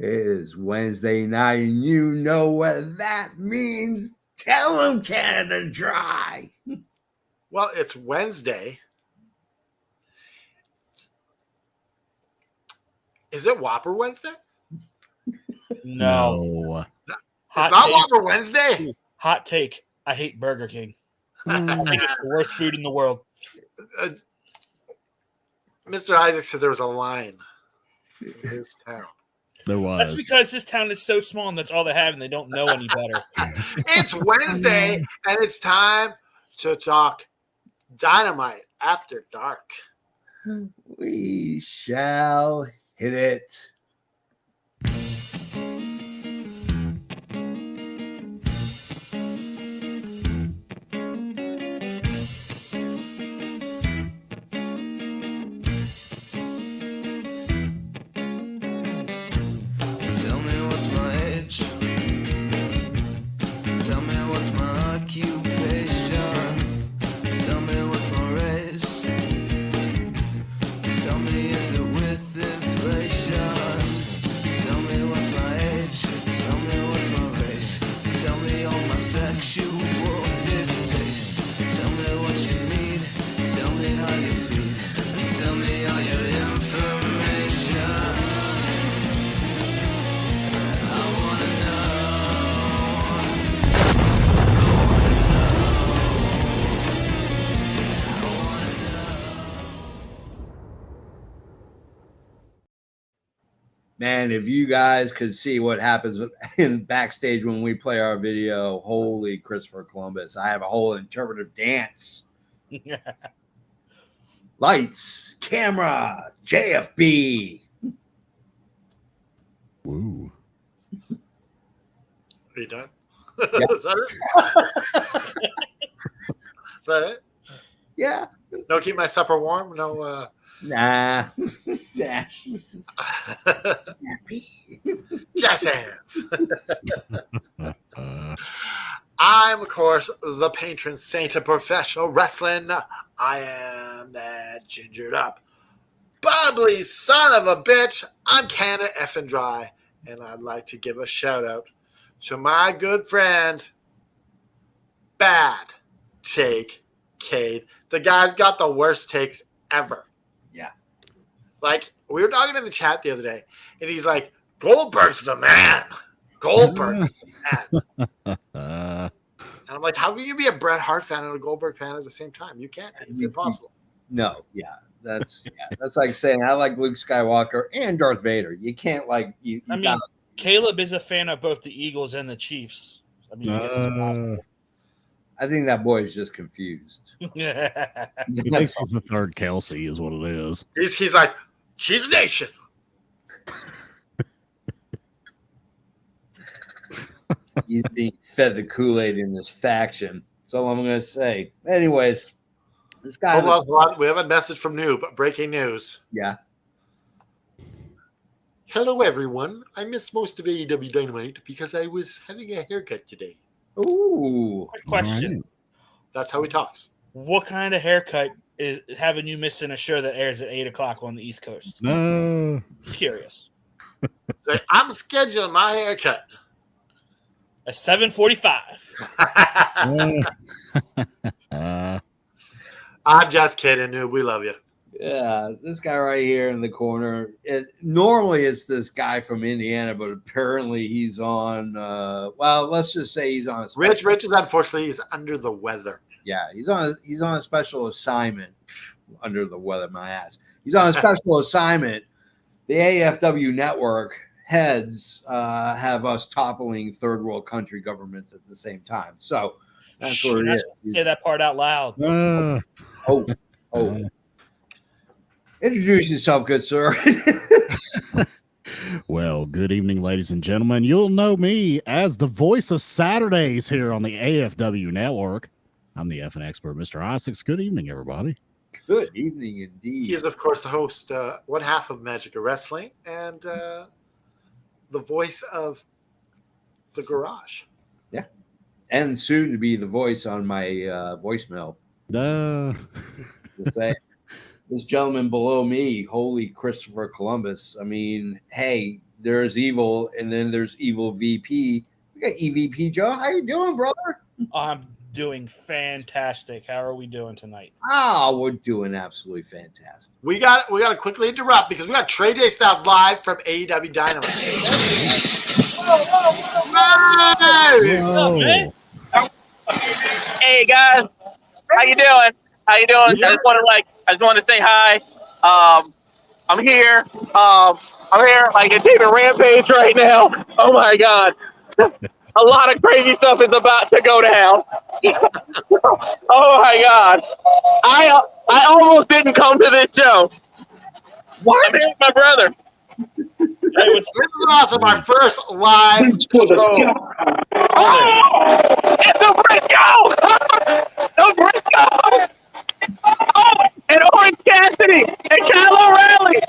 It is Wednesday night, and you know what that means. Tell them Canada Dry. Well, it's Wednesday. Is it Whopper Wednesday? No. It's not Whopper Wednesday. Hot take. I hate Burger King. I think it's the worst food in the world. Mr. Isaac said there was a line in his town. There was. That's because this town is so small and that's all they have and they don't know any better. It's Wednesday and it's time to talk Dynamite After Dark. We shall hit it. Man, if you guys could see what happens in backstage when we play our video, holy Christopher Columbus. I have a whole interpretive dance. Lights, camera, JFB. Woo. Are you done? Yeah. Is that it? Is that it? Yeah. No, keep my supper warm? No, Nah. Yeah. Jazz hands. I'm, of course, the patron saint of professional wrestling. I am that gingered up, bubbly son of a bitch. I'm Canada effing Dry, and I'd like to give a shout out to my good friend, Bad Take Cade. The guy's got the worst takes ever. Yeah. Like, we were talking in the chat the other day, and he's like, Goldberg's the man. Goldberg's the man. And I'm like, how can you be a Bret Hart fan and a Goldberg fan at the same time? You can't. It's impossible. No, yeah. That's like saying I like Luke Skywalker and Darth Vader. You can't like you. I mean, Caleb is a fan of both the Eagles and the Chiefs. I mean, I guess it's possible. I think that boy is just confused. He thinks he's the third Kelsey, is what it is. He's like, Cheese Nation. You think fed the Kool-Aid in this faction. That's all I'm going to say. Anyways, this guy. Hold on. We have a message from Noob. Breaking news. Yeah. Hello, everyone. I missed most of AEW Dynamite because I was having a haircut today. Ooh. Quick question. Right. That's how he talks. What kind of haircut is having you missing a show that airs at 8 o'clock on the East Coast? Just curious. So I'm scheduling my haircut. At 7:45. I'm just kidding, Noob. We love you. Yeah, this guy right here in the corner. Normally it's this guy from Indiana, but apparently he's on. Well, let's just say he's on. Rich is unfortunately he's under the weather. Yeah, he's on a special assignment. Under the weather, my ass. He's on a special assignment. The AFW network heads have us toppling third world country governments at the same time. So that's what it is. Say that part out loud. Oh. Introduce yourself, good sir. Well, good evening, ladies and gentlemen. You'll know me as the voice of Saturdays here on the AFW network. I'm the effing expert, Mr. Isaacs. Good evening, everybody. Good evening, indeed. He is, of course, the host, one half of Magic of Wrestling, and the voice of the Garage. Yeah, and soon to be the voice on my voicemail. This gentleman below me, holy Christopher Columbus. I mean, hey, there's Evil, and then there's Evil VP. We got EVP Joe. How you doing, brother? I'm doing fantastic. How are we doing tonight? Oh, we're doing absolutely fantastic. We got to quickly interrupt because we got Trey J Styles live from AEW Dynamite. Whoa. man? Hey guys, how you doing? How you doing? Yeah. I just want to say hi. I'm here. I'm here like a David Rampage right now. Oh my God, a lot of crazy stuff is about to go down. Oh my God, I almost didn't come to this show. What? I'm here with my brother. Hey, what's This is awesome. Our first live show. Oh, it's the Briscoe! The Briscoe! Oh, and Orange Cassidy and Kyle O'Reilly.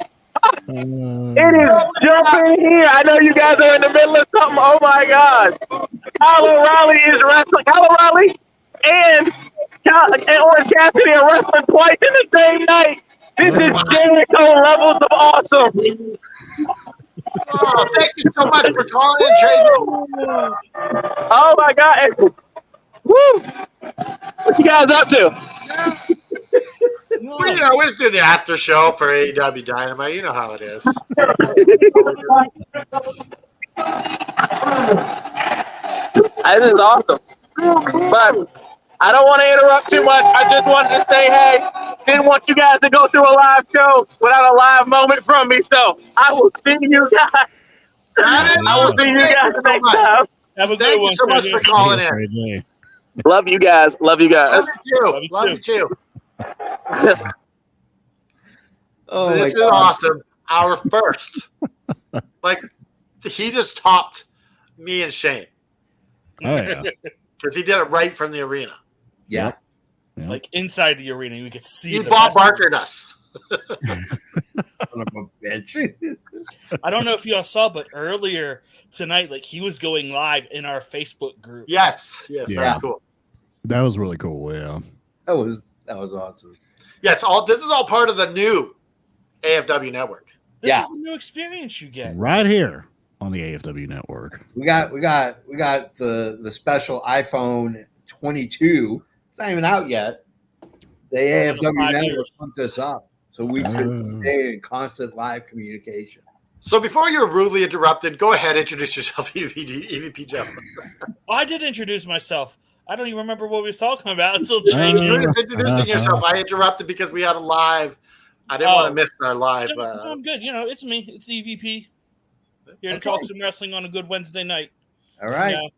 It is jumping here. I know you guys are in the middle of something. Oh my God. Kyle O'Reilly is wrestling. Kyle O'Reilly and Orange Cassidy are wrestling twice in the same night. This is Jericho levels of awesome. Oh, thank you so much for calling in, Trey. Oh my God. Woo! What you guys up to? We always do the after show for AEW Dynamite. You know how it is. This is awesome. But I don't want to interrupt too much. I just wanted to say, hey, didn't want you guys to go through a live show without a live moment from me. So I will see you guys. I will see you guys next time. Have a good Thank one. you so much for calling in. Trey J. Love you guys. Love you guys. Love you too. Oh, This my is God. awesome. Our first. Like, he just topped me and Shane Oh, yeah. because he did it right from the arena. Yeah. Yep. Like inside the arena, we could see He the Bob wrestling. Barkered us. Son of a bitch. I don't know if y'all saw, but earlier tonight, like he was going live in our Facebook group. Yes, that Yeah. was cool. That was really cool. Yeah. That was awesome. Yes, this is all part of the new AFW network. This Yeah. is a new experience you get. Right here on the AFW network. We got the special iPhone 22. It's not even out yet. The AFW 5 network years. hooked us up so we could stay in constant live communication. So before you're rudely interrupted, go ahead, introduce yourself, EVP Jeff. Oh, I did introduce myself. I don't even remember what we was talking about until You're changing. just introducing yourself. I interrupted because we had a live. I didn't want to miss our live. No, I'm good. You know, it's me. It's EVP. Here to talk some wrestling on a good Wednesday night. All right. Yeah.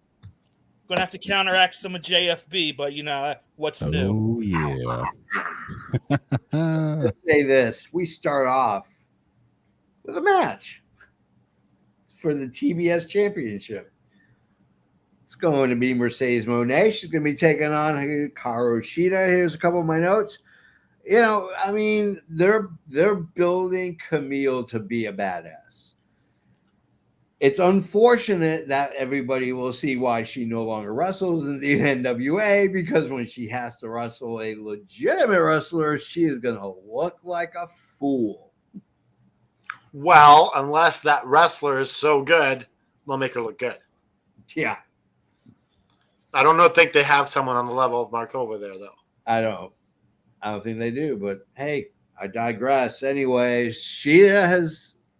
Gonna have to counteract some of JFB, but you know what's new. Oh, yeah. Let's say this. We start off with a match for the TBS Championship. It's going to be Mercedes Moné. She's going to be taking on Hikaru Shida. Here's a couple of my notes. You know, I mean, they're building Camille to be a badass. It's unfortunate that everybody will see why she no longer wrestles in the NWA, because when she has to wrestle a legitimate wrestler, she is going to look like a fool. Well, unless that wrestler is so good, we'll make her look good. Yeah, I don't think they have someone on the level of Markova there, though. I don't think they do, but hey, I digress. Anyway, I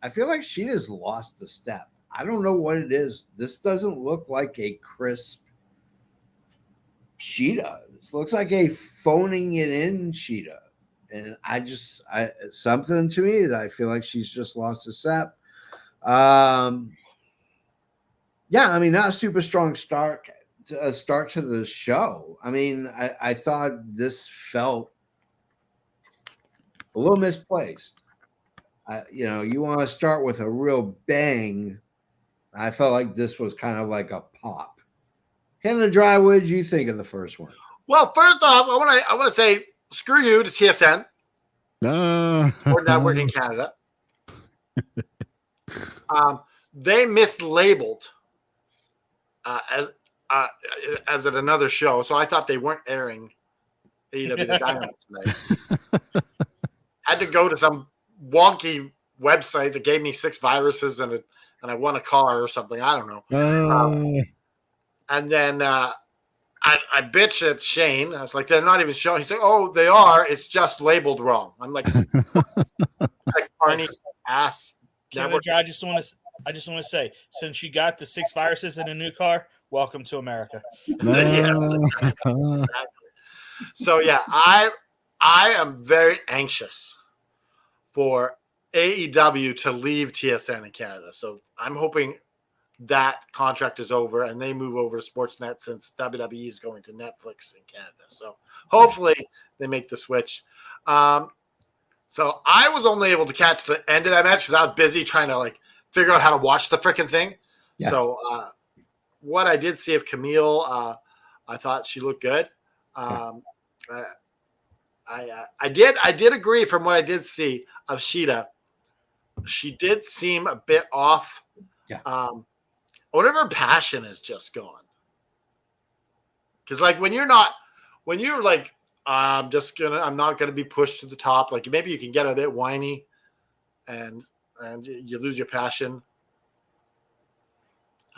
feel like Sheeta's lost a step. I don't know what it is. This doesn't look like a crisp Sheeta. This looks like a phoning it in Sheeta. And something to me that I feel like she's just lost a step. Yeah, I mean, not a super strong start to the show. I mean, I thought this felt a little misplaced. You want to start with a real bang. I felt like this was kind of like a pop. Canada Dry, what did you think of the first one? Well, first off, I want to say screw you to TSN or Network in Canada. They mislabeled as at another show, so I thought they weren't airing AEW Dynamite tonight. Had to go to some wonky website that gave me 6 viruses and and I won a car or something. I don't know. And then I bitched at Shane. I was like, they're not even showing. He's like, oh, they are. It's just labeled wrong. I'm like, like Arnie ass. I just want to say, since you got the 6 viruses in a new car, welcome to America. Yes. Exactly. So yeah, I am very anxious for AEW to leave TSN in Canada. So I'm hoping that contract is over and they move over to Sportsnet since WWE is going to Netflix in Canada. So hopefully they make the switch. So I was only able to catch the end of that match because I was busy trying to like figure out how to watch the freaking thing. Yeah. So what I did see of Camille, I thought she looked good. I did agree from what I did see of Sheeta. She did seem a bit off. Yeah. I wonder if her passion is just gone. Because like when you're like, I'm not gonna be pushed to the top. Like maybe you can get a bit whiny, and you lose your passion.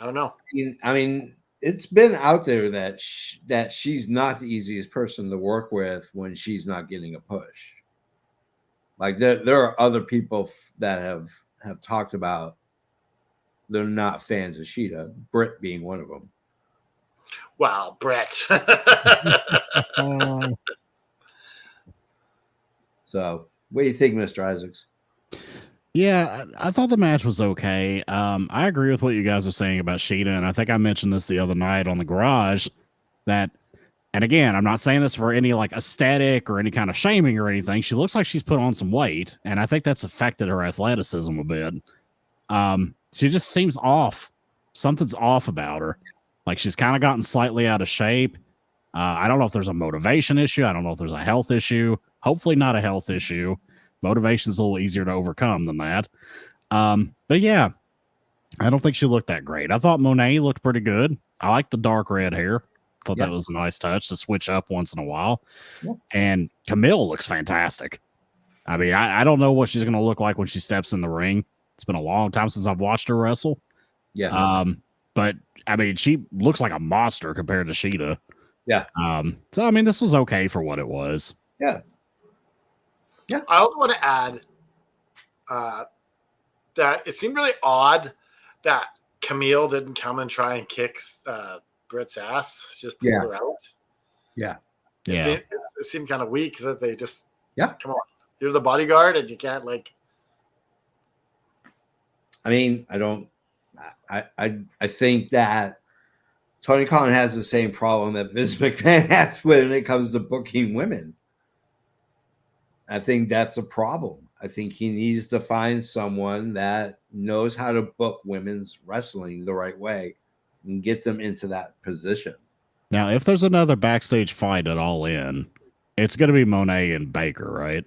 I don't know. I mean, it's been out there that she's not the easiest person to work with when she's not getting a push. Like there are other people that have talked about they're not fans of Sheeta, Britt being one of them. Wow, Brett. So, what do you think, Mr. Isaacs? Yeah, I thought the match was okay. I agree with what you guys are saying about Sheeta, and I think I mentioned this the other night on the Garage that, and again, I'm not saying this for any like aesthetic or any kind of shaming or anything. She looks like she's put on some weight, and I think that's affected her athleticism a bit. She just seems off. Something's off about her. Like she's kind of gotten slightly out of shape. I don't know if there's a motivation issue. I don't know if there's a health issue. Hopefully not a health issue. Motivation's a little easier to overcome than that. But yeah, I don't think she looked that great. I thought Monet looked pretty good. I like the dark red hair. Thought that was a nice touch to switch up once in a while. Yeah. And Camille looks fantastic. I mean, I don't know what she's going to look like when she steps in the ring. It's been a long time since I've watched her wrestle. Yeah. But I mean, she looks like a monster compared to Sheeta. Yeah. So I mean, this was okay for what it was. Yeah. Yeah. I also want to add that it seemed really odd that Camille didn't come and try and kick Britt's ass, just pull her out. Yeah. Yeah. It seemed kind of weak that they just, come on, you're the bodyguard and you can't like. I mean, I think that Tony Khan has the same problem that Vince McMahon has when it comes to booking women. I think that's a problem. I think he needs to find someone that knows how to book women's wrestling the right way and get them into that position. Now, if there's another backstage fight at All In, it's going to be Monet and Baker, right?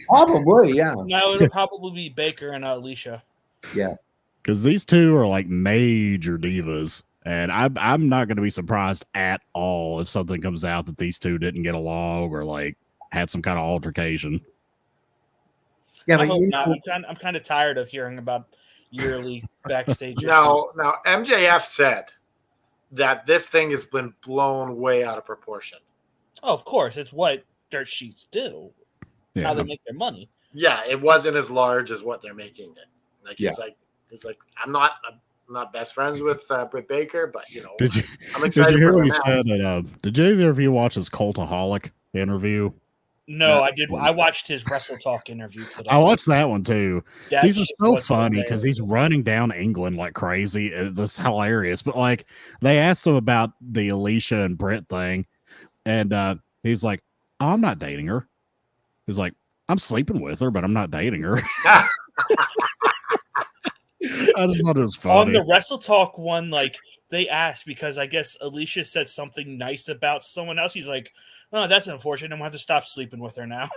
Probably, yeah. No, it'll probably be Baker and Alicia. Yeah. Because these two are like major divas. And I'm not going to be surprised at all if something comes out that these two didn't get along or like had some kind of altercation. Yeah, but I'm kind of tired of hearing about yearly backstage. Now, MJF said that this thing has been blown way out of proportion. Oh, of course, it's what dirt sheets do. It's how they make their money. Yeah, it wasn't as large as what they're making it. Like he's like I'm not best friends with Britt Baker, but I'm excited. Did you hear what he said? Did either of you watch his Cultaholic interview? No, I did. I watched his Wrestle Talk interview today. I watched that one too. These are so funny because he's running down England like crazy. It's hilarious. But like they asked him about the Alicia and Britt thing, and he's like, "Oh, I'm not dating her." He's like, "I'm sleeping with her, but I'm not dating her." I just thought it was funny. On the Wrestle Talk one, like they asked because I guess Alicia said something nice about someone else. He's like, "Oh, that's unfortunate. I'm gonna have to stop sleeping with her now."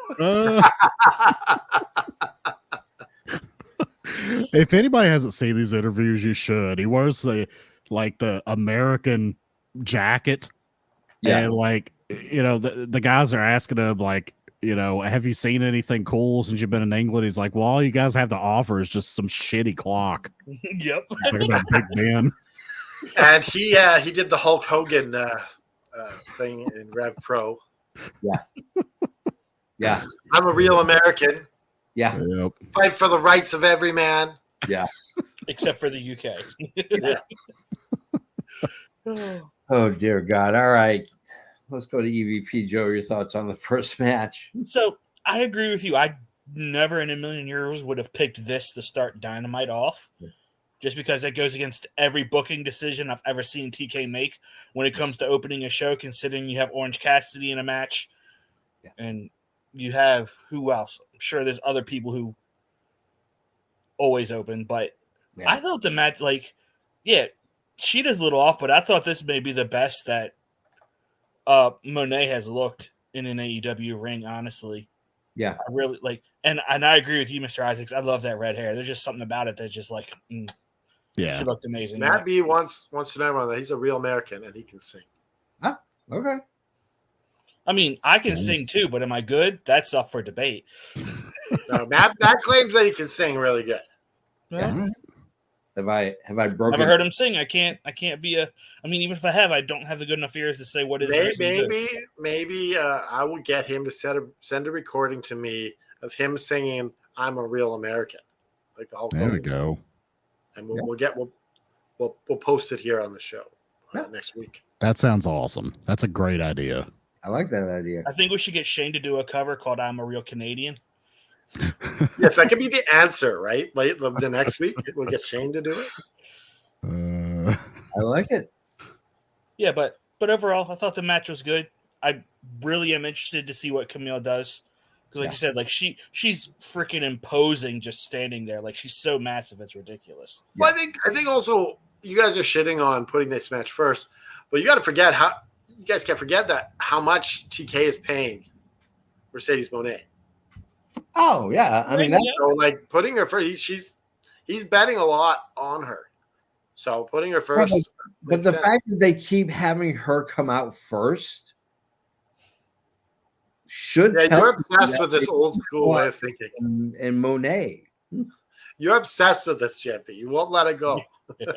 If anybody hasn't seen these interviews, you should. He wears the American jacket, and like the guys are asking him like, have you seen anything cool since you've been in England? He's like, well, all you guys have to offer is just some shitty clock. Yep. Talking about Big Ben. And he did the Hulk Hogan thing in Rev Pro. Yeah. I'm a real American. Yeah. Yep. Fight for the rights of every man. Yeah. Except for the UK. Yeah. Oh, dear God. All right. Let's go to EVP. Joe, your thoughts on the first match? So I agree with you. I never in a million years would have picked this to start Dynamite off. Just because it goes against every booking decision I've ever seen TK make when it comes to opening a show, considering you have Orange Cassidy in a match. Yeah. And you have who else? I'm sure there's other people who always open, but Yeah. I thought the match, Sheeta's a little off, but I thought this may be the best that Monet has looked in an AEW ring, honestly. Yeah. I really and I agree with you, Mr. Isaacs. I love that red hair. There's just something about it that's just Yeah. she looked amazing. Matt B wants to know that he's a real American and he can sing. Okay. I mean, I can sing too, but am I good? That's up for debate. No, Matt claims that he can sing really good. Yeah. Have I broken? Never heard him sing. I can't be a. I mean, even if I have, I don't have the good enough ears to say what is. Maybe I will get him to send a recording to me of him singing "I'm a Real American," like the Hulk There we Hogan go. song. And we'll post it here on the show next week. That sounds awesome. That's a great idea. I like that idea. I think we should get Shane to do a cover called "I'm a Real Canadian." Yes, that could be the answer, right? Like the next week, we'll get Shane to do it. I like it. Yeah, but overall, I thought the match was good. I really am interested to see what Camille does because, like you said, she's freaking imposing just standing there. Like she's so massive, it's ridiculous. Well, I think also you guys are shitting on putting this match first, but you got to forget can't forget that how much TK is paying Mercedes Moné. Oh yeah, I mean that's So putting her first. He's betting a lot on her. So putting her first. but the fact that they keep having her come out first should. Yeah, you're obsessed with this old school way of thinking. And Monet. You're obsessed with this, Jeffy. You won't let it go.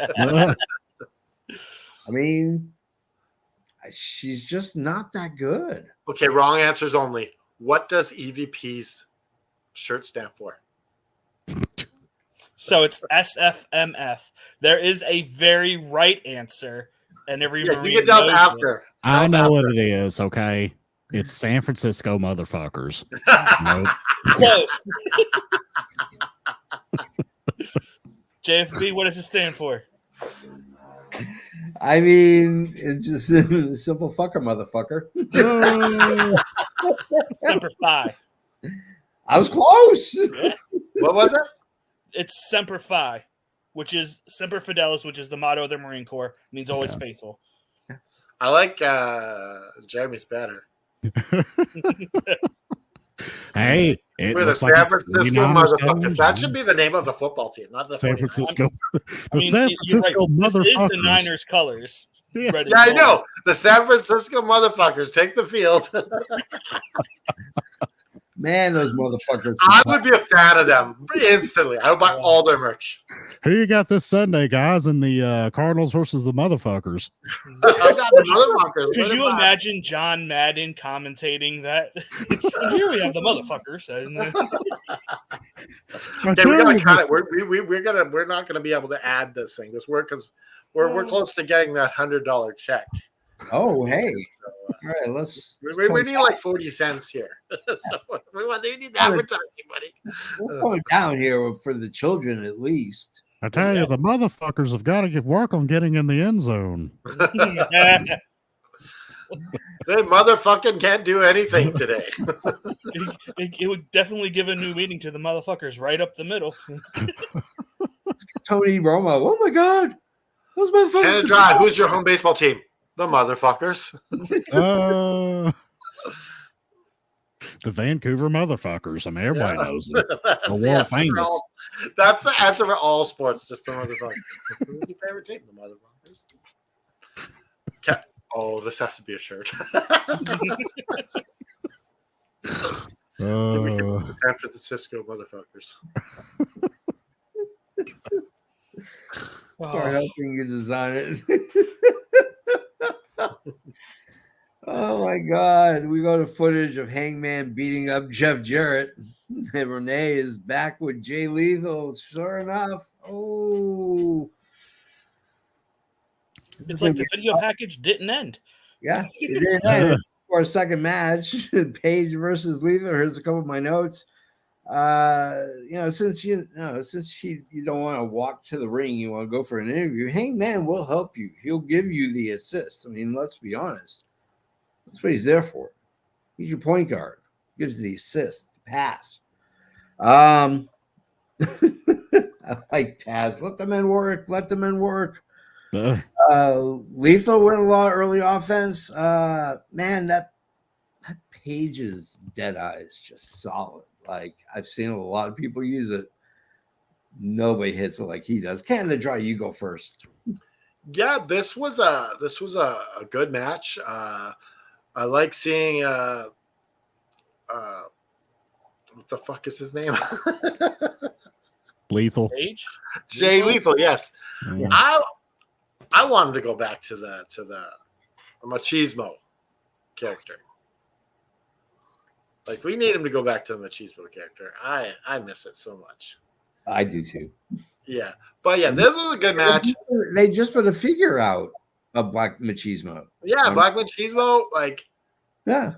I mean, she's just not that good. Okay, wrong answers only. What does EVP's shirt stand for? So it's SFMF. There is a very right answer, and every You Marine can tell us knows after. I know what it is, okay? It's San Francisco motherfuckers. Nope. Close. JFB, what does it stand for? I mean, it's just a simple fucker, motherfucker. Semper Fi. I was close. What was it? It's Semper Fi, which is Semper Fidelis, which is the motto of the Marine Corps. It means always faithful. I like Jeremy's better. Hey, We're the San Francisco motherfuckers. That should be the name of the football team, not the San 49ers. Francisco. You're San Francisco right. This is the motherfuckers. Niners colors. Yeah. Red and Yeah, I gold. know. The San Francisco motherfuckers take the field. Man, those motherfuckers. I would be a fan of them instantly. I would buy all their merch. Who you got this Sunday, guys, in the Cardinals versus the motherfuckers? I got the motherfuckers. Could you imagine John Madden commentating that? And here we have the motherfuckers. Okay, we gotta cut it. We're not gonna be able to add this thing because we're close to getting that $100 check. Oh, hey. All right, let's. We need like 40 cents here. So we need the advertising money. We're going down here for the children at least. I tell you, the motherfuckers have got to get work on getting in the end zone. They motherfucking can't do anything today. It would definitely give a new meaning to the motherfuckers right up the middle. Tony Romo. Oh my God. Those motherfuckers. Canada Dry, who's your home baseball team? The motherfuckers. The Vancouver motherfuckers. I mean, everybody knows it. That's the answer for all sports, just the motherfuckers. Who's your favorite team? The motherfuckers. Okay. Oh, this has to be a shirt. The San Francisco motherfuckers. For helping you design it. Oh my God. We got a footage of Hangman beating up Jeff Jarrett. And Renee is back with Jay Lethal. Sure enough. Oh. It's like the video package didn't end. Yeah. It didn't end for a second match. Page versus Lethal. Here's a couple of my notes. Since you don't want to walk to the ring, you want to go for an interview. Hangman will help you. He'll give you the assist. I mean, let's be honest. That's what he's there for. He's your point guard. Gives you the assist, the pass. I like Taz. Let the men work. Let the men work. Lethal went a lot of early offense. Man, that Page's Deadeye is just solid. Like, I've seen a lot of people use it. Nobody hits it like he does. Canada Dry, you go first. Yeah, this was a good match. I like seeing what the fuck is his name? Lethal. Page? Jay Lethal, yes. Yeah. I want him to go back to the machismo character. Like, we need him to go back to the machismo character. I miss it so much. I do too. Yeah. But yeah, this was a good match. They just put a figure out of Black Machismo. Yeah, Black Machismo, like, Yeah.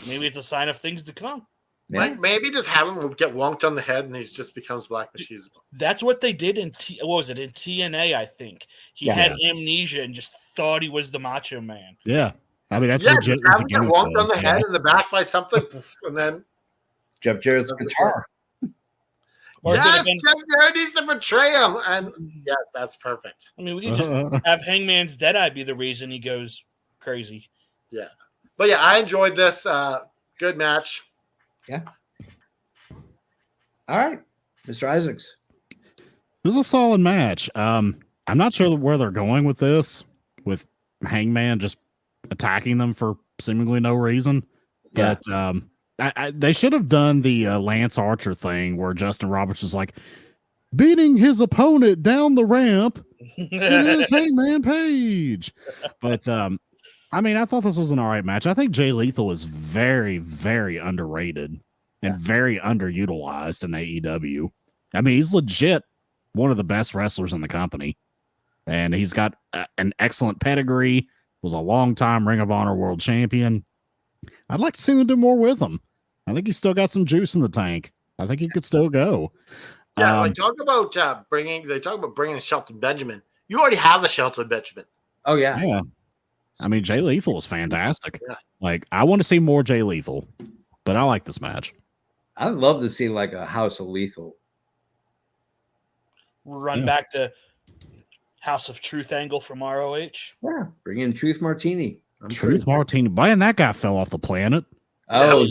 Maybe it's a sign of things to come. Yeah. like maybe just have him get wonked on the head and he just becomes Black Machismo. That's what they did in what was it in TNA? I think he had amnesia and just thought he was the Macho Man. Yeah. I mean, that's Yeah, legit. just have him get wonked on the head in the back by something, and then Jeff Jarrett's guitar. Or it could have been- Jeff Jarrett needs to betray him, and yes, that's perfect. I mean, we could just have Hangman's Deadeye be the reason he goes crazy. Yeah, but yeah, I enjoyed this. Good match. Yeah. All right, Mr. Isaacs. It was a solid match. I'm not sure where they're going with this, with Hangman just attacking them for seemingly no reason. But they should have done the Lance Archer thing where Justin Roberts was like beating his opponent down the ramp. It is Hangman Page. But I mean, I thought this was an all right match. I think Jay Lethal is very, very underrated and very underutilized in AEW. I mean, he's legit one of the best wrestlers in the company, and he's got an excellent pedigree. Was a long-time Ring of Honor World Champion. I'd like to see them do more with him. I think he's still got some juice in the tank. I think he could still go. Yeah, like talk about bringing Shelton Benjamin. You already have a Shelton Benjamin. Oh yeah. Yeah. I mean, Jay Lethal is fantastic. Yeah. Like, I want to see more Jay Lethal, but I like this match. I'd love to see like a House of Lethal. Run back to House of Truth angle from ROH. Yeah, bring in Truth Martini. Truth Martini. Man, that guy fell off the planet. Oh,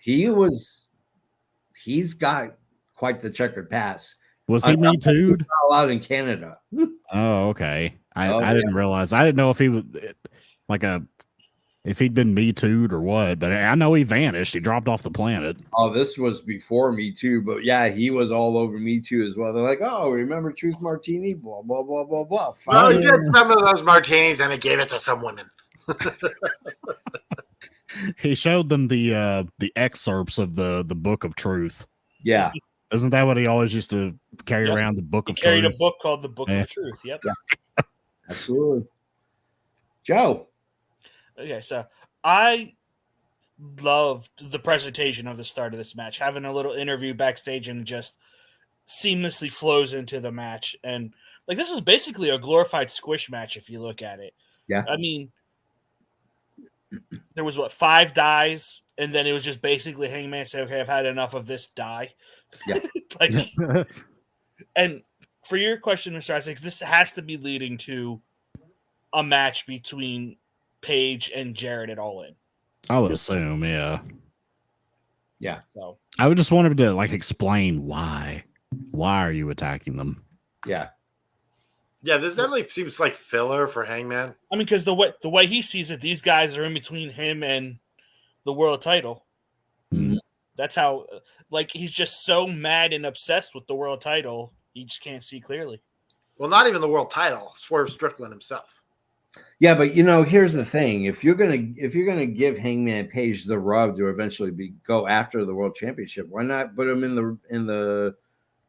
he's got quite the checkered past. Was he Me Too'd? Not allowed in Canada. Oh, okay. I didn't realize. I didn't know if he was if he'd been Me Too'd or what, but I know he vanished. He dropped off the planet. Oh, this was before Me Too, but yeah, he was all over Me Too as well. They're like, oh, remember Truth Martini? Blah, blah, blah, blah, blah. Well, he did some of those martinis and he gave it to some women. He showed them the excerpts of the Book of Truth. Yeah. Isn't that what he always used to carry around, the Book of Truth? Carried a book called the Book of Truth. Yep. Yeah. Absolutely. Joe. Okay, so I loved the presentation of the start of this match. Having a little interview backstage and just seamlessly flows into the match. And like, this was basically a glorified squish match if you look at it. Yeah. I mean, there was 5 dies, and then it was just basically Hangman say, okay, I've had enough of this die. Yeah. And for your question, Mr. Isaacs, this has to be leading to a match between Page and Jarrett at All In. I would assume, yeah. Yeah. So I would just want him to like explain why. Why are you attacking them? Yeah. Yeah, this definitely seems like filler for Hangman. I mean, because the way he sees it, these guys are in between him and the world title. That's how, like, he's just so mad and obsessed with the world title, he just can't see clearly. Well, not even the world title. Swerve Strickland himself. Yeah, but here's the thing: if you're gonna give Hangman Page the rub to eventually go after the world championship, why not put him in the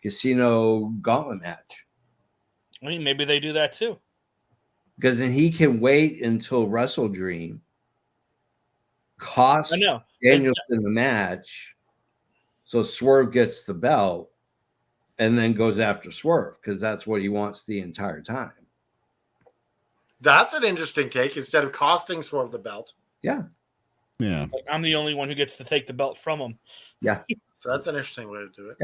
casino gauntlet match? I mean, maybe they do that too. Because then he can wait until Wrestle Dream, cost I know Danielson the match, so Swerve gets the belt, and then goes after Swerve because that's what he wants the entire time. That's an interesting take. Instead of costing Swerve the belt. Yeah. Yeah. Like, I'm the only one who gets to take the belt from him. Yeah. So that's an interesting way to do it.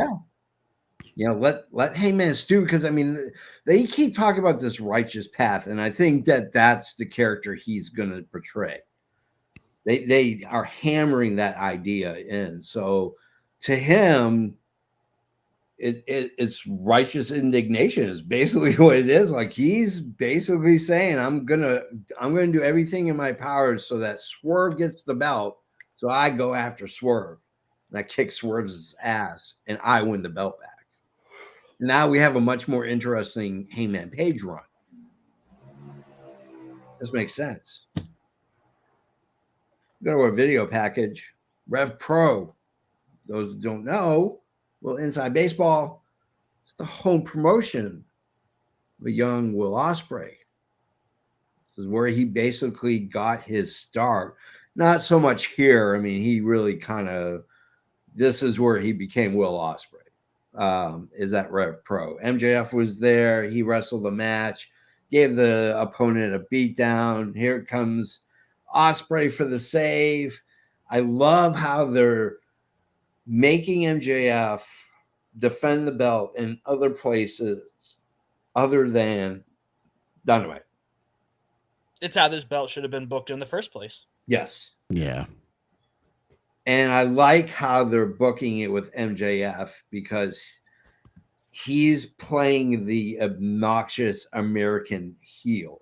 Yeah. Let Hangman stew, because I mean they keep talking about this righteous path, and I think that's the character he's going to portray. They are hammering that idea in. So to him, it's righteous indignation is basically what it is. Like, he's basically saying, I'm gonna do everything in my power so that Swerve gets the belt, so I go after Swerve and I kick Swerve's ass and I win the belt back. Now we have a much more interesting Hangman Page run. This makes sense. Go to our video package, Rev Pro. Those who don't know, well, Inside Baseball, it's the home promotion of a young Will Ospreay. This is where he basically got his start. Not so much here. I mean, he really this is where he became Will Ospreay. Is that Rev Pro. MJF was there. He wrestled the match, gave the opponent a beatdown. Here comes Ospreay for the save. I love how they're making MJF defend the belt in other places other than Dynamite. It's how this belt should have been booked in the first place. Yes. Yeah. And I like how they're booking it with MJF because he's playing the obnoxious American heel.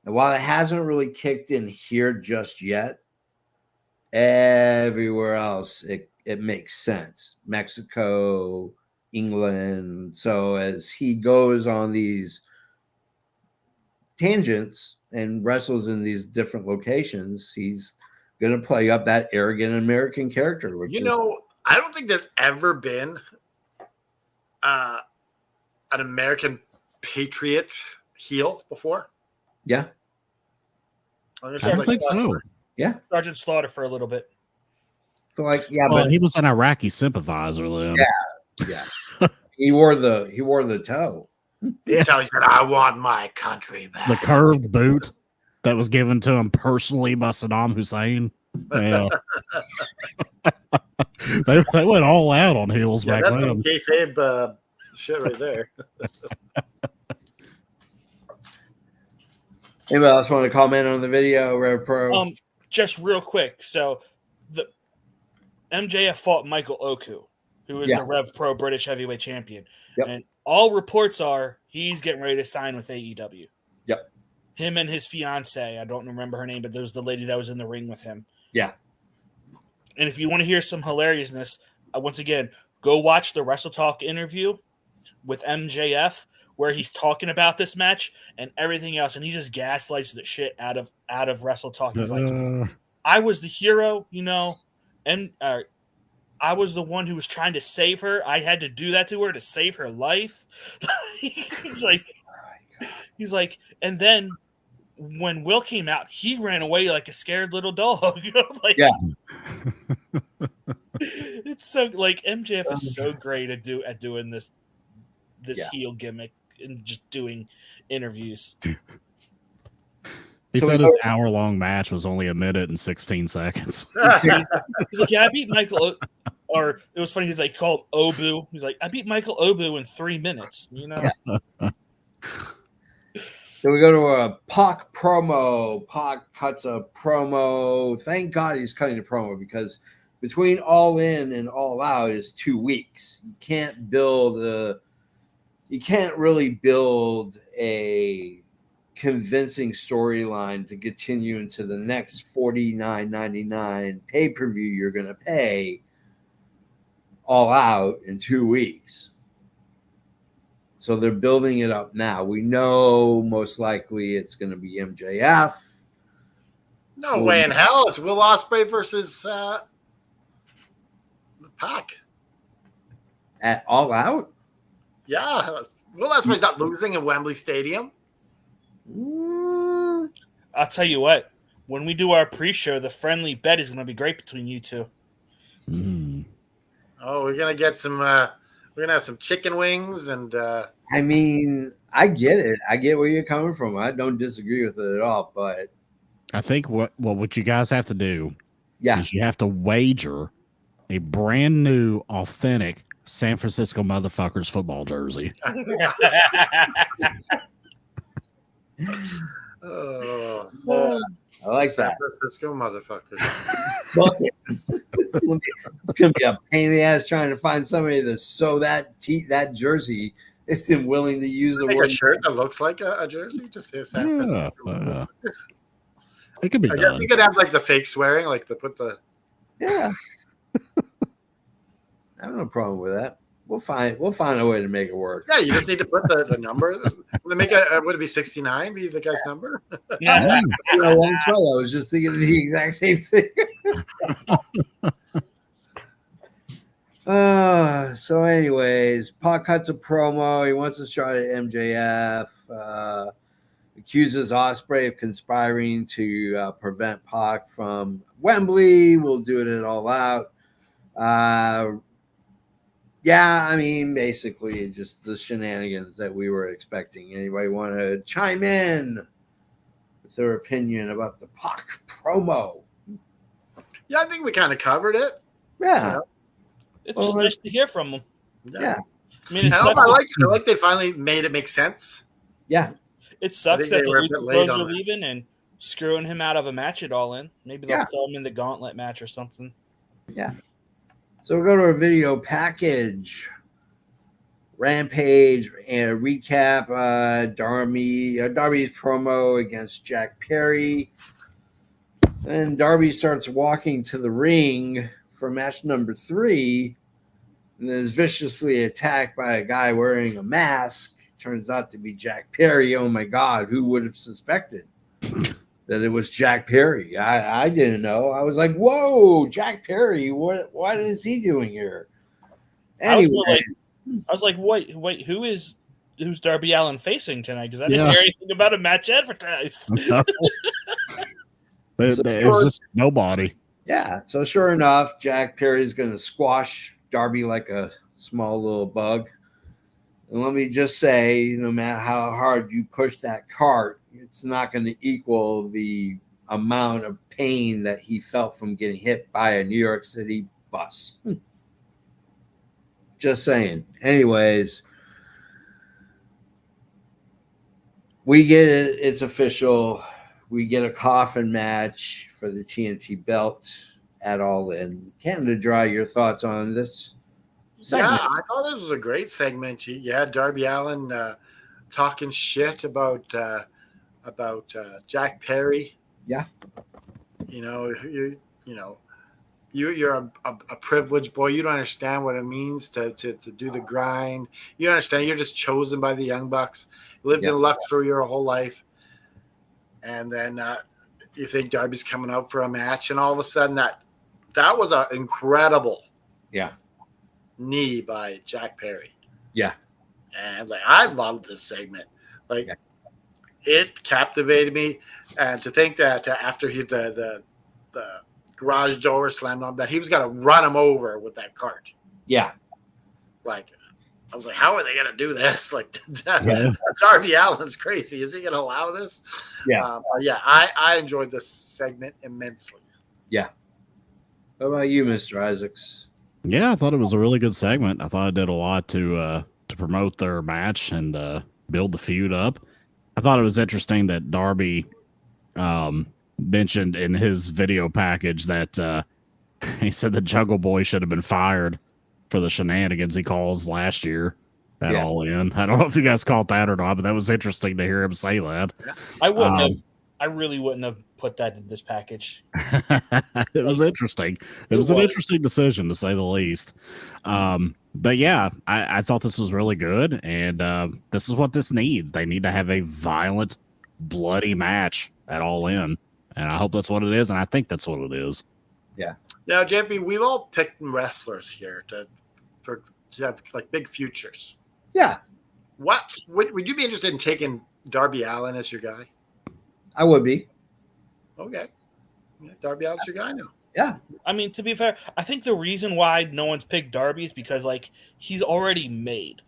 And while it hasn't really kicked in here just yet, everywhere else it makes sense. Mexico, England. So as he goes on these tangents and wrestles in these different locations, he's going to play up that arrogant American character. Which I don't think there's ever been an American patriot heel before. Yeah. I don't think so. Yeah. Sergeant Slaughter for a little bit. So but he was an Iraqi sympathizer then. Yeah. he wore the toe. Yeah. He said, I want my country back. The curved boot that was given to him personally by Saddam Hussein. Yeah. they went all out on heels back that's then. some kayfabe shit right there. Anybody else want to comment on the video, Rev Pro? Just real quick. So the MJF fought Michael Oku, who is the Rev Pro British Heavyweight Champion. Yep. And all reports are he's getting ready to sign with AEW. Yep. Him and his fiance, I don't remember her name, but there was the lady that was in the ring with him. Yeah. And if you want to hear some hilariousness, once again, go watch the Wrestle Talk interview with MJF, where he's talking about this match and everything else, and he just gaslights the shit out of Wrestle Talk. He's like, I was the hero, and I was the one who was trying to save her. I had to do that to her to save her life. he's like, and then when Will came out, he ran away like a scared little dog. Yeah. It's so MJF is so great at doing this heel gimmick and just doing interviews. He said his hour-long match was only 1 minute and 16 seconds. He's like, yeah, I beat Michael. Or it was funny. He's like, called Obu. He's like, I beat Michael Obu in 3 minutes. Yeah. So we go to a Pac promo. Pac cuts a promo. Thank God he's cutting the promo, because between All In and All Out is 2 weeks. You can't really build a convincing storyline to continue into the next $49.99 pay-per-view you're going to pay All Out in 2 weeks. So they're building it up now. We know most likely it's going to be MJF. No way in hell. It's Will Ospreay versus Pac. At All Out? Yeah. Will Ospreay's not losing in Wembley Stadium. I'll tell you what. When we do our pre-show, the friendly bet is going to be great between you two. Oh, we're gonna get some. We're gonna have some chicken wings and. I mean, I get it. I get where you're coming from. I don't disagree with it at all. But I think what you guys have to do is you have to wager a brand new, authentic San Francisco motherfuckers football jersey. Oh, I like San that. Francisco motherfuckers. It's gonna be a pain in the ass trying to find somebody to sew that jersey. It's willing to use the Make word a shirt that looks like a jersey. Just say San Francisco. It could be I done. guess you could have like the fake swearing, like put the. Yeah. I have no problem with that. We'll find a way to make it work. Yeah, you just need to put the number. Will they make would it be 69? Be the guy's number? Yeah. You know, that's right. I was just thinking the exact same thing. So anyways, Pac cuts a promo. He wants to start at MJF. Accuses Ospreay of conspiring to prevent Pac from Wembley. We'll do it All Out. Yeah, I mean, basically just the shenanigans that we were expecting. Anybody want to chime in with their opinion about the Pac promo? Yeah, I think we kind of covered it. Yeah. It's just nice to hear from him. Yeah. I mean, I like they finally made it make sense. Yeah. It sucks that the were a Lucha bit late Bros on are this. leaving and screwing him out of a match at All In. Maybe they'll throw him in the gauntlet match or something. Yeah. So we'll go to a video package. Rampage and recap Darby's promo against Jack Perry. And Darby starts walking to the ring for match number 3 and is viciously attacked by a guy wearing a mask. Turns out to be Jack Perry. Oh my God, who would have suspected that it was Jack Perry? I didn't know. I was like, whoa, Jack Perry, what is he doing here? Anyway. I was like, wait, who's Darby Allin facing tonight? Because I didn't hear anything about a match advertised. It was just nobody. Yeah. So sure enough, Jack Perry's going to squash Darby like a small little bug. And let me just say, no matter how hard you push that cart, it's not going to equal the amount of pain that he felt from getting hit by a New York City bus. Just saying. Anyways, we get it. It's official. We get a coffin match for the TNT belt at All In. Canada Dry, your thoughts on this segment? Yeah, I thought this was a great segment. You had Darby Allin talking shit about Jack Perry. Yeah. You're a privileged boy. You don't understand what it means to do the grind. You don't understand. You're just chosen by the Young Bucks. You lived in luxury your whole life. And then you think Darby's coming out for a match, and all of a sudden that was an incredible knee by Jack Perry. Yeah. And I loved this segment. It captivated me. And to think that after the garage door slammed on, that he was going to run him over with that cart. Yeah. I was like, how are they going to do this? Darby Allin's crazy. Is he going to allow this? Yeah. I enjoyed this segment immensely. Yeah. How about you, Mr. Isaacs? Yeah, I thought it was a really good segment. I thought it did a lot to promote their match and build the feud up. I thought it was interesting that Darby mentioned in his video package that he said the Jungle Boy should have been fired for the shenanigans he calls last year at All In. I don't know if you guys caught that or not, but that was interesting to hear him say that. I wouldn't have. I really wouldn't have put that in this package. It was interesting. It was an interesting decision to say the least. But yeah, I thought this was really good, and this is what this needs. They need to have a violent, bloody match at All In, and I hope that's what it is, and I think that's what it is. Now, JP, we've all picked wrestlers here to have like big futures. Yeah, What would you be interested in taking Darby Allin as your guy? I would be. Okay, yeah, Darby Allin's your guy now. Yeah. I mean, to be fair, I think the reason why no one's picked Darby is because like he's already made.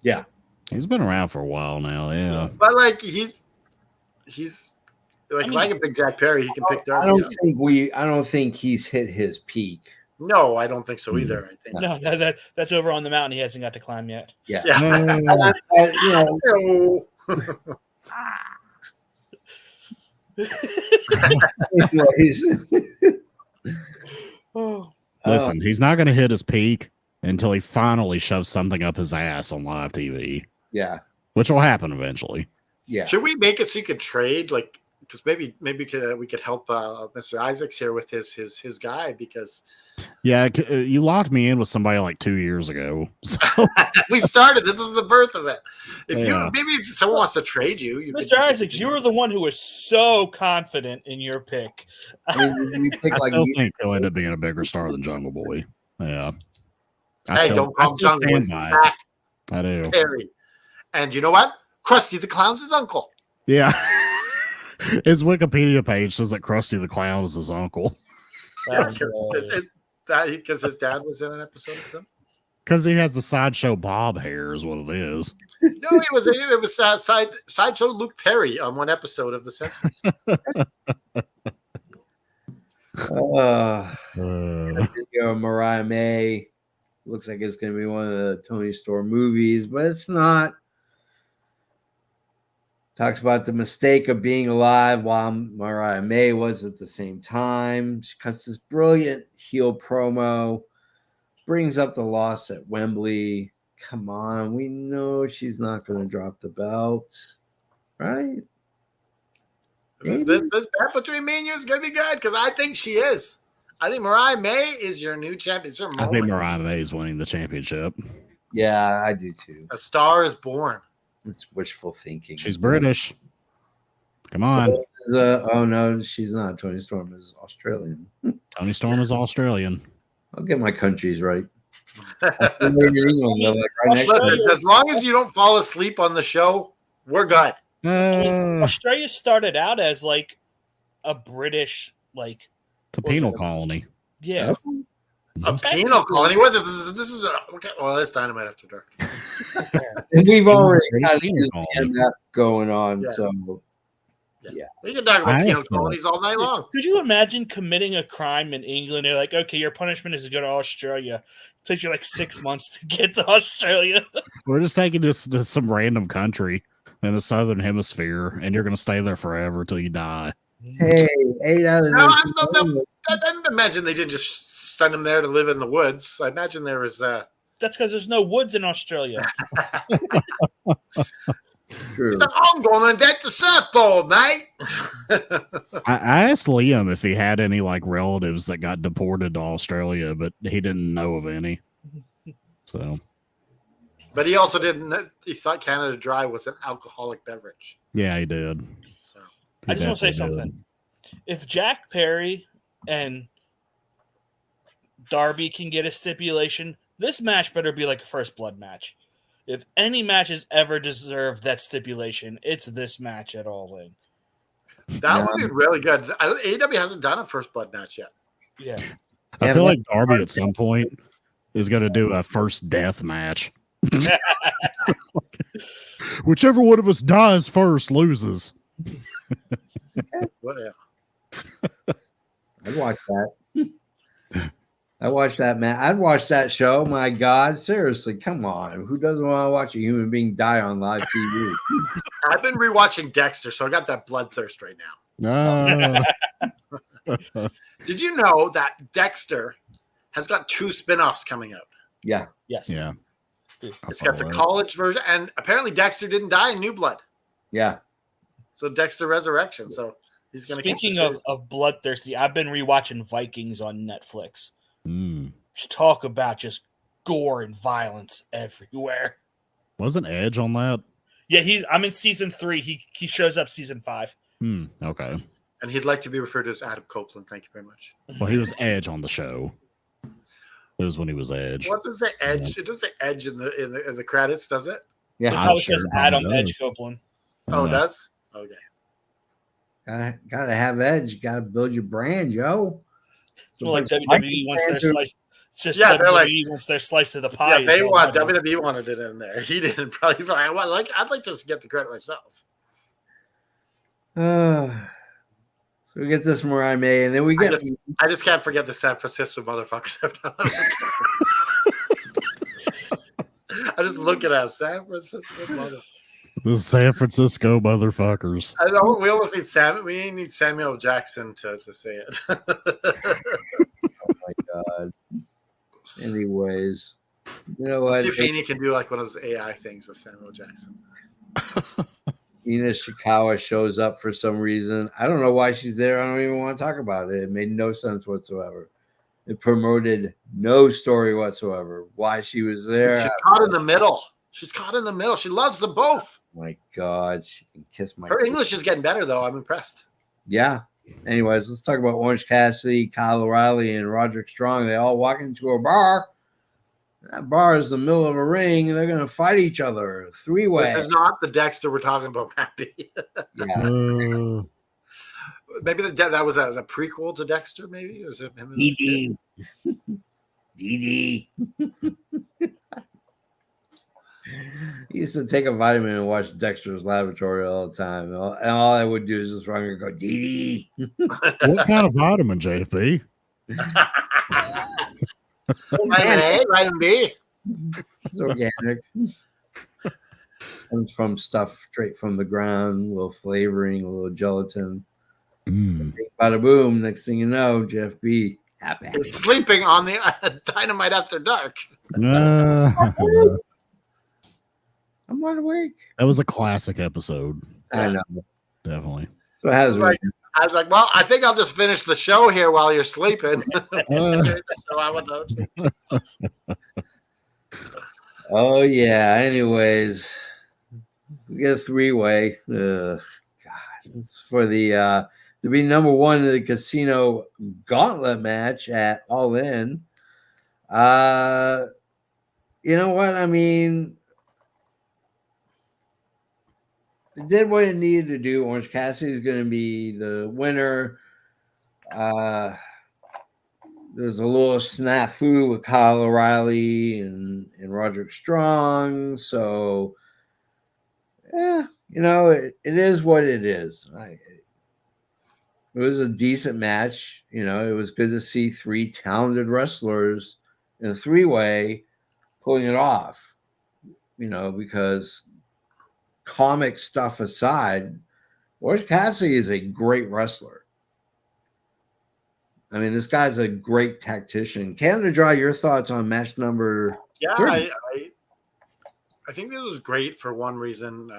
Yeah. He's been around for a while now. Yeah. But like he's like, I mean, if I can pick Jack Perry, he can pick Darby. I don't think he's hit his peak. No, I don't think so either. I think No, that's over on the mountain. He hasn't got to climb yet. Yeah. No. Oh. Listen, he's not going to hit his peak until he finally shoves something up his ass on live TV, Yeah. which will happen eventually. Yeah. Should we make it so you could trade, like, because maybe we could help Mr. Isaacs here with his guy, because Yeah, you locked me in with somebody like 2 years ago. So we started. This was the birth of it. Yeah. If someone wants to trade you, Mr. Isaacs, you were the one who was so confident in your pick. I mean, we pick I like still think he'll end up being a bigger star than Jungle Boy. Yeah. Hey, don't call him Jungle Boy. stand by it. I do. Perry. And you know what? Krusty the Clown's his uncle. Yeah. His Wikipedia page says that Krusty the Clown is his uncle. Because his dad was in an episode of Simpsons. Because he has the sideshow Bob hair, is what it is. No, it was sideshow Luke Perry on one episode of The Simpsons. Mariah May. Looks like it's going to be one of the Tony Storm movies, but it's not. Talks about the mistake of being alive while Mariah May was at the same time. She cuts this brilliant heel promo, brings up the loss at Wembley. Come on, we know she's not going to drop the belt, right? This bet between me and you is going to be good, because I think she is. I think Mariah May is your new champion. It's her moment. I think Mariah May is winning the championship. Yeah, I do too. A star is born. It's wishful thinking. She's British. Come on. Oh no, she's not. Tony Storm is Australian. Tony Storm is Australian. I'll get my countries right. Listen, as long as you don't fall asleep on the show, we're good. Australia started out as like a British, like it's a penal colony. Yeah. A penal colony? What this is okay. Well, that's Dynamite After Dark. And we've already It's got a penal this colony. MF going on, Yeah. so Yeah. We can talk about penal colonies all night long. Could you imagine committing a crime in England? They're like, okay, your punishment is to go to Australia. It takes you like 6 months to get to Australia. We're just taking this to some random country in the southern hemisphere, and you're going to stay there forever till you die. hey, 8 out of No, this. I didn't imagine they didn't just send him there to live in the woods. I imagine there was That's because there's no woods in Australia. True. He's like, I'm going to invent the surfboard, mate. I asked Liam if he had any like relatives that got deported to Australia, but he didn't know of any. So But he also didn't. He thought Canada Dry was an alcoholic beverage. yeah, he did. So I just want to say definitely something. If Jack Perry and Darby can get a stipulation, this match better be like a first blood match. If any matches ever deserve that stipulation, it's this match at All In. that would be really good. AEW hasn't done a first blood match yet. Yeah. I feel like Darby at some point is going to do a first death match. Whichever one of us dies first loses. Well, yeah. I'd watch that. I watched that, man. I'd watch that show. My God, seriously, come on. Who doesn't want to watch a human being die on live TV? I've been rewatching Dexter, so I got that bloodthirst right now. Did you know that Dexter has got 2 spin-offs coming out? Yeah. Yes. Yeah. It's got the college version, and apparently Dexter didn't die in New Blood. Yeah. So Dexter Resurrection. So he's going to. Speaking of bloodthirsty, I've been rewatching Vikings on Netflix. Mm. Just talk about just gore and violence everywhere. Wasn't Edge on that? Yeah, I'm in season 3. He shows up season 5. Okay. And he'd like to be referred to as Adam Copeland. Thank you very much. Well, he was Edge on the show. It was when he was Edge. What does it say Edge? It does say Edge in the credits, does it? Yeah, It I'm probably sure says it probably Adam does. Edge Copeland. Oh, it does? Okay. gotta have edge. You gotta build your brand, yo. It's more like WWE wants their slice. It's just Yeah, they're WWE wants their slice of the pie. Yeah, they is all want I do. WWE wanted it in there. He didn't probably. I'd like to just get the credit myself. So we get this Mariah May, and then we get. I just can't forget the San Francisco motherfuckers. I'm just looking at San Francisco motherfuckers. The San Francisco motherfuckers. I know we almost need Sam. We need Samuel Jackson to say it. Oh my god. Anyways, you know what? See if Haney can do like one of those AI things with Samuel Jackson. Ina Shikawa shows up for some reason. I don't know why she's there. I don't even want to talk about it. It made no sense whatsoever. It promoted no story whatsoever. Why she was there. She's caught in the middle. She's caught in the middle. She loves them both. My God, she can kiss my. Her English is getting better though. I'm impressed. Yeah. Anyways, let's talk about Orange Cassidy, Kyle O'Reilly, and Roderick Strong. They all walk into a bar. That bar is the middle of a ring, and they're going to fight each other. 3-way. This is not the Dexter we're talking about, Matty. Yeah. Maybe that was a prequel to Dexter. Maybe or was it him? DD. He used to take a vitamin and watch Dexter's Laboratory all the time. And all I would do is just run and go, DD. What kind of vitamin, JFB? Vitamin A, vitamin B. It's organic. Comes from stuff straight from the ground, a little flavoring, a little gelatin. Bada boom. Next thing you know, Jeff B. Happy. He's sleeping on the Dynamite After Dark. I'm wide awake. That was a classic episode. I know. Definitely. So how's I was like, well, I think I'll just finish the show here while you're sleeping. Oh yeah. Anyways, we get a 3-way. God, it's for the to be number 1 in the casino gauntlet match at All In. You know what? I mean, it did what it needed to do. Orange Cassidy is going to be the winner. There's a little snafu with Kyle O'Reilly and Roderick Strong. So, yeah, you know, it is what it is. It was a decent match. You know, it was good to see 3 talented wrestlers in a 3-way pulling it off, you know, because comic stuff aside, Orange Cassidy is a great wrestler. I mean, this guy's a great tactician. Canada Dry, your thoughts on match number? Yeah, 30? I think this was great for one reason.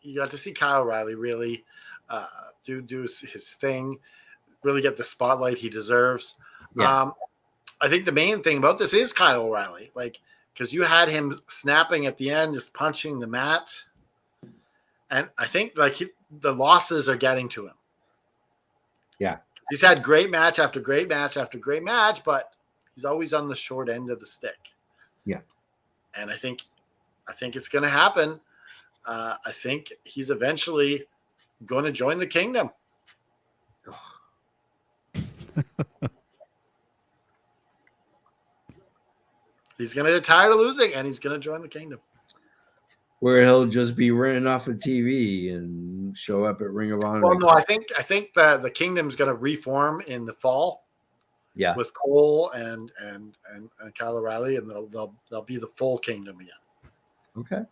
You got to see Kyle O'Reilly really do his thing, really get the spotlight he deserves. Yeah. I think the main thing about this is Kyle O'Reilly, like, because you had him snapping at the end, just punching the mat. And I think the losses are getting to him. Yeah. He's had great match after great match after great match, but he's always on the short end of the stick. Yeah. And I think it's going to happen. I think he's eventually going to join the kingdom. He's going to get tired of losing, and he's going to join the kingdom. Where he'll just be running off of TV and show up at Ring of Honor. Well, no, I think the kingdom's going to reform in the fall. Yeah, with Cole and Kyle O'Reilly, and they'll be the full kingdom again. Okay.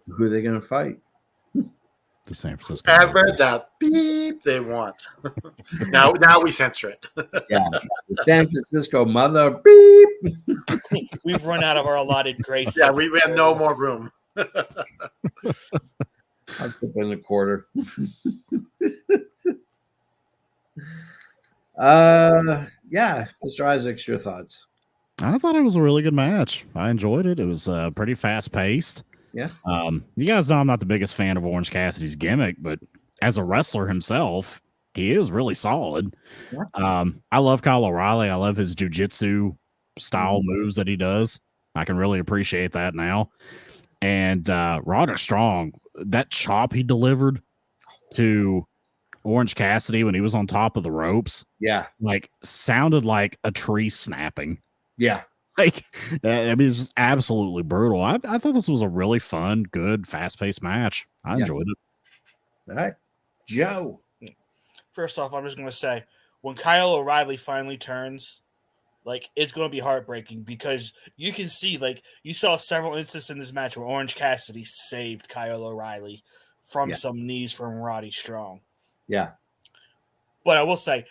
Who are they going to fight? The San Francisco. Ever that beep they want. now we censor it. Yeah, the San Francisco mother beep. We've run out of our allotted grace. Yeah, we have no more room. I'll chip in a quarter. Yeah, Mr. Isaacs, your thoughts? I thought it was a really good match. I enjoyed it. It was pretty fast paced. Yeah. You guys know I'm not the biggest fan of Orange Cassidy's gimmick, but as a wrestler himself, he is really solid. Yeah. I love Kyle O'Reilly. I love his jujitsu style moves that he does. I can really appreciate that now. And Roderick Strong, that chop he delivered to Orange Cassidy when he was on top of the ropes, Yeah. like sounded like a tree snapping. Yeah. Like, I mean, it's just absolutely brutal. I thought this was a really fun, good, fast paced match. I enjoyed it. All right. Joe. First off, I'm just going to say, when Kyle O'Reilly finally turns, like, it's going to be heartbreaking because you can see, like, you saw several instances in this match where Orange Cassidy saved Kyle O'Reilly from some knees from Roddy Strong. Yeah. But I will say,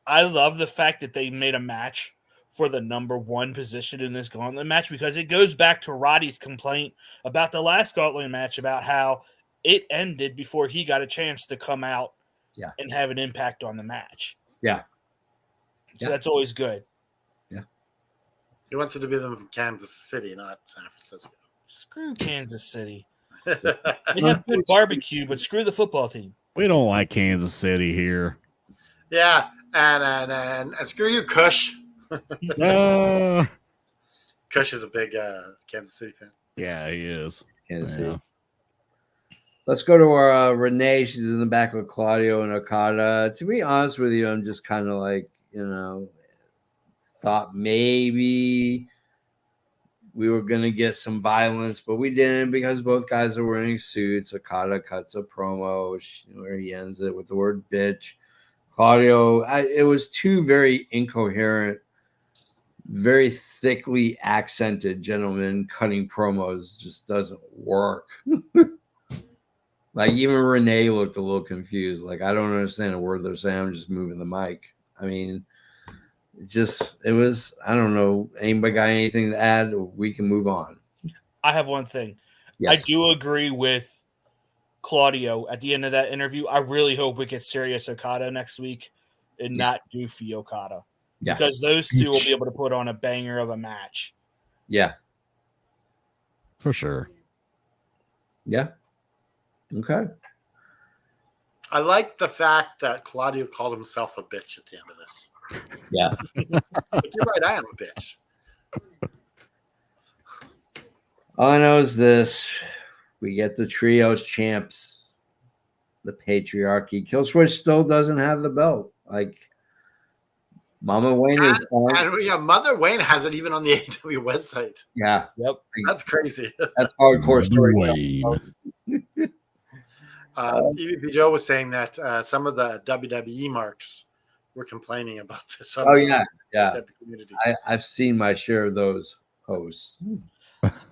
I love the fact that they made a match for the number one position in this gauntlet match because it goes back to Roddy's complaint about the last gauntlet match about how it ended before he got a chance to come out and have an impact on the match. Yeah. So that's always good. Yeah. He wants it to be them from Kansas City, not San Francisco. Screw Kansas City. They have good barbecue, but screw the football team. We don't like Kansas City here. Yeah, and screw you, Kush. Kush is a big Kansas City fan. Yeah, he is. Kansas City. Let's go to our Renee. She's in the back with Claudio and Okada. To be honest with you, I'm just kind of like, thought maybe we were going to get some violence, but we didn't because both guys are wearing suits. Okada cuts a promo where he ends it with the word bitch. Claudio, it was two very incoherent, very thickly accented gentlemen cutting promos. Just doesn't work. Like, even Renee looked a little confused. Like, I don't understand a word they're saying. I'm just moving the mic. I mean, it was, I don't know. Anybody got anything to add? We can move on. I have one thing. Yes. I do agree with Claudio at the end of that interview. I really hope we get serious Okada next week and not goofy Okada. Yeah. Because those two will be able to put on a banger of a match. Yeah. For sure. Yeah. Okay. I like the fact that Claudio called himself a bitch at the end of this. Yeah. Like, you're right, I am a bitch. All I know is this. We get the trios champs, the patriarchy. Killswitch still doesn't have the belt. Like, Mama Wayne is on. And Mother Wayne has it even on the AEW website. Yeah. Yep. That's crazy. That's hardcore story. EVP Joe was saying that some of the WWE marks were complaining about this. Oh, yeah. Community. I've seen my share of those posts.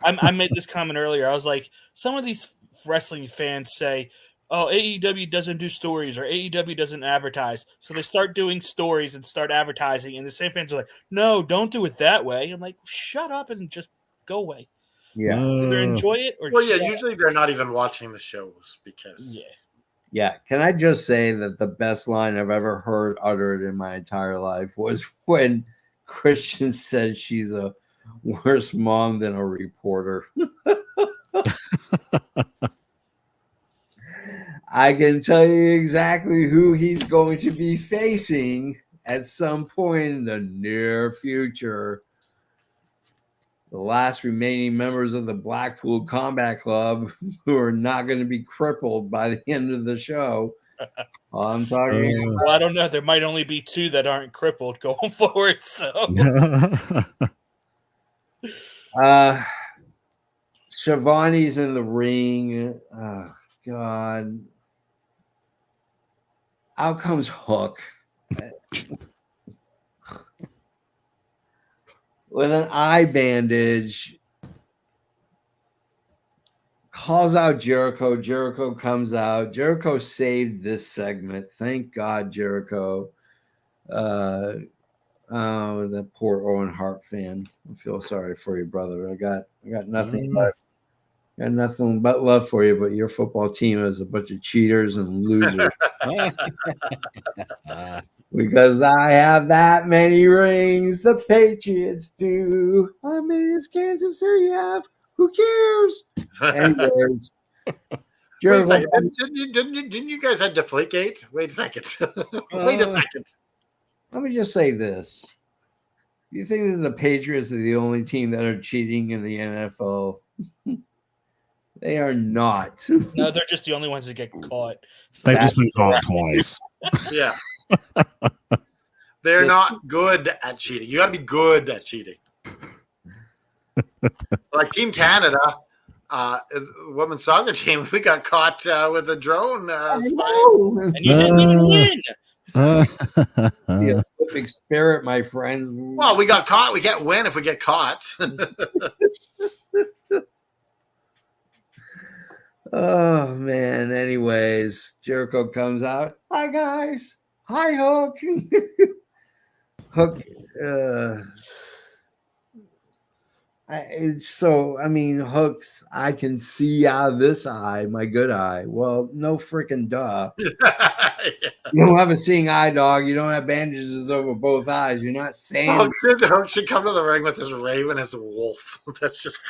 I made this comment earlier. I was like, some of these wrestling fans say, oh, AEW doesn't do stories or AEW doesn't advertise. So they start doing stories and start advertising. And the same fans are like, no, don't do it that way. I'm like, shut up and just go away. Yeah. Either enjoy it or usually they're not even watching the shows because Yeah. Can I just say that the best line I've ever heard uttered in my entire life was when Christian said she's a worse mom than a reporter. I can tell you exactly who he's going to be facing at some point in the near future. The last remaining members of the Blackpool Combat Club who are not going to be crippled by the end of the show. I'm talking. Well, I don't know. There might only be two that aren't crippled going forward. So, Shivani's in the ring. Oh, God. Out comes Hook. With an eye bandage, calls out Jericho. Jericho comes out. Jericho saved this segment. Thank God, Jericho. Oh, that poor Owen Hart fan. I feel sorry for you, brother. I got nothing but Got nothing but love for you, but your football team is a bunch of cheaters and losers. Because I have that many rings, the Patriots do. How many does Kansas City have? Who cares? Anyways, Wait a Jericho, second. Didn't you guys have Deflategate? Wait a second. Wait a second. let me just say this. You think that the Patriots are the only team that are cheating in the NFL? They are not. No, they're just the only ones that get caught. They've just been caught twice. Yeah. They're not good at cheating. You got to be good at cheating. Like Team Canada, women's soccer team, we got caught with a drone spying. And you didn't even win. The Olympic spirit, my friends. Well, we got caught. We can't win if we get caught. Oh man. Anyways, Jericho comes out. Hi guys. Hi Hook. Hook. Hooks. I can see out of this eye, my good eye. Well, no freaking duh. You don't have a seeing eye, dog. You don't have bandages over both eyes. You're not saying. Hook should come to the ring with his raven as a wolf. That's just.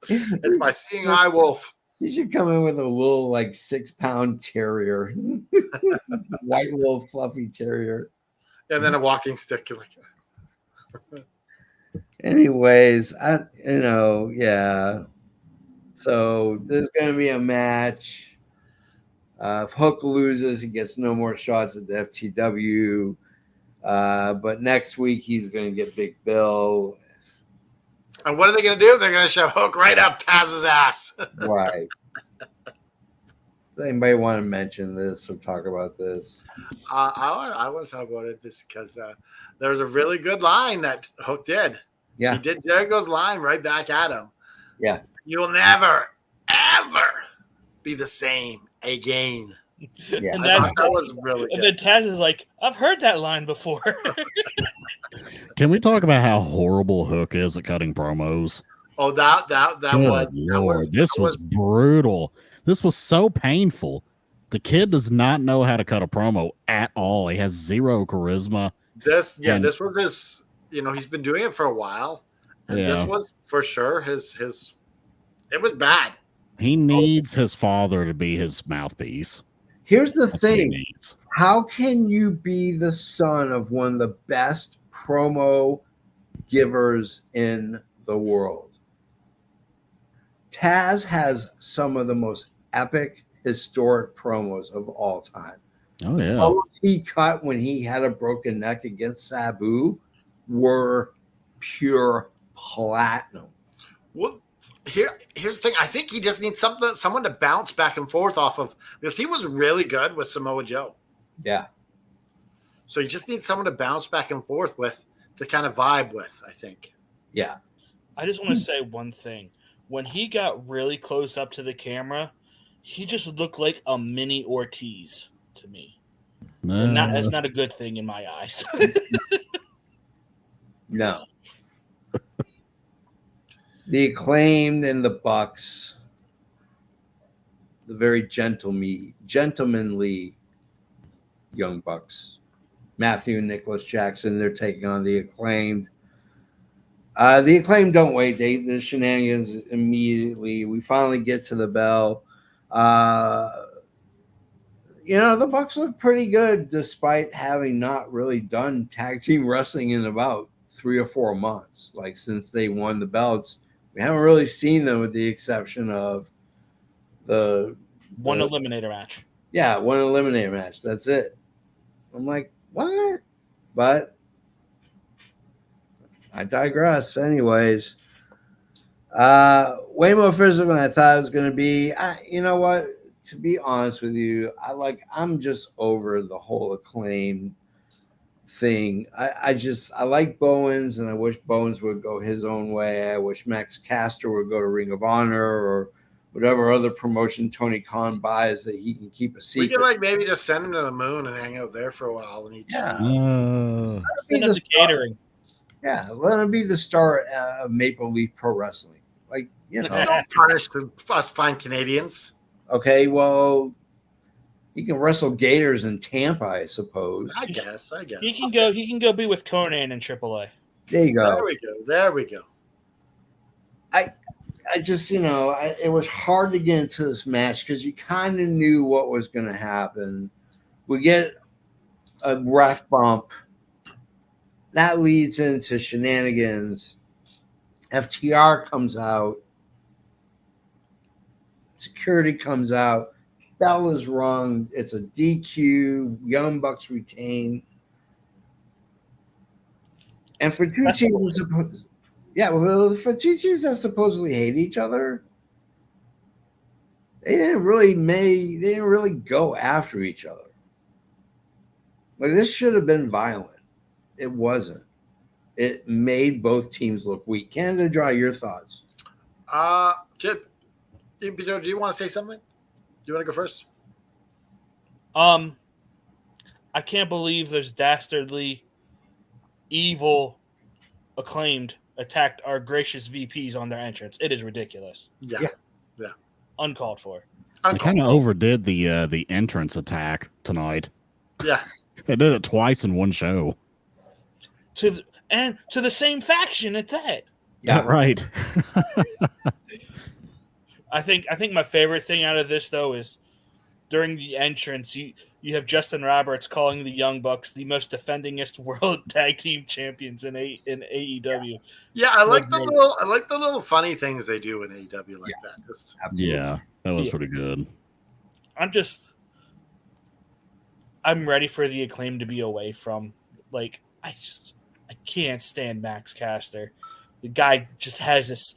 It's my seeing eye wolf. You should come in with a little 6-pound terrier, white little fluffy terrier, and then a walking stick. Anyways, yeah. So there's going to be a match. If Hook loses, he gets no more shots at the FTW. But next week he's going to get Big Bill. And what are they going to do? They're going to shove Hook right up Taz's ass. Right. Does anybody want to mention this or talk about this? I want to talk about it just because there was a really good line that Hook did. Yeah. He did Jericho's line right back at him. Yeah. You'll never, ever be the same again. Yeah. And that was really good. And then Taz is like, I've heard that line before. Can we talk about how horrible Hook is at cutting promos? Oh, that was brutal. This was so painful. The kid does not know how to cut a promo at all. He has zero charisma. This was his. He's been doing it for a while, and this was for sure his. It was bad. He needs his father to be his mouthpiece. Here's the thing. How can you be the son of one of the best promo givers in the world? Taz has some of the most epic, historic promos of all time. Oh, yeah. All he cut when he had a broken neck against Sabu were pure platinum. Well, here's the thing. I think he just needs someone to bounce back and forth off of, because he was really good with Samoa Joe. Yeah. So he just needs someone to bounce back and forth with, to kind of vibe with, I think. Yeah. I just want to say one thing. When he got really close up to the camera, he just looked like a mini Ortiz to me. And that's not a good thing in my eyes. No. The Acclaimed and the Bucks, the very gentlemanly Young Bucks. Matthew and Nicholas Jackson, they're taking on the Acclaimed. The Acclaimed don't wait. The shenanigans immediately. We finally get to the bell. The Bucks look pretty good despite having not really done tag team wrestling in about 3 or 4 months. Since they won the belts, we haven't really seen them with the exception of one eliminator match. Yeah, one eliminator match. That's it. I'm like, what? But I digress. Anyways, way more physical than I thought it was going to be. You know what? To be honest with you, I'm just over the whole Acclaim thing. I like Bowens, and I wish Bowens would go his own way. I wish Max Caster would go to Ring of Honor or whatever other promotion Tony Khan buys that he can keep a secret. We could maybe just send him to the moon and hang out there for a while. And Send him to catering. Yeah, let him be the star of Maple Leaf Pro Wrestling. You know. Don't punish us fine Canadians. Okay, well, he can wrestle gators in Tampa, I suppose. I guess. He can go be with Conan in AAA. There you go. There we go. I just, it was hard to get into this match because you kind of knew what was going to happen. We get a ref bump. That leads into shenanigans. FTR comes out. Security comes out. Bell is rung. It's a DQ. Young Bucks retain. And for two teams, for two teams that supposedly hate each other, they didn't really go after each other. Like, this should have been violent. It wasn't. It made both teams look weak. Canada Dry, your thoughts? Chip, do you want to say something? Do you want to go first? I can't believe those dastardly, evil, Acclaimed attacked our gracious VPs on their entrance. It is ridiculous. Yeah. Uncalled for. They kind of overdid the entrance attack tonight. Yeah. They did it twice in one show. To the same faction at that. Yeah, right. I think my favorite thing out of this, though, is during the entrance, you have Justin Roberts calling the Young Bucks the most defendingest world tag team champions in AEW. Yeah, I like the little funny things they do in AEW like that. Yeah, that was pretty good. I'm ready for the Acclaim to be away from, like, I can't stand Max Caster. The guy just has this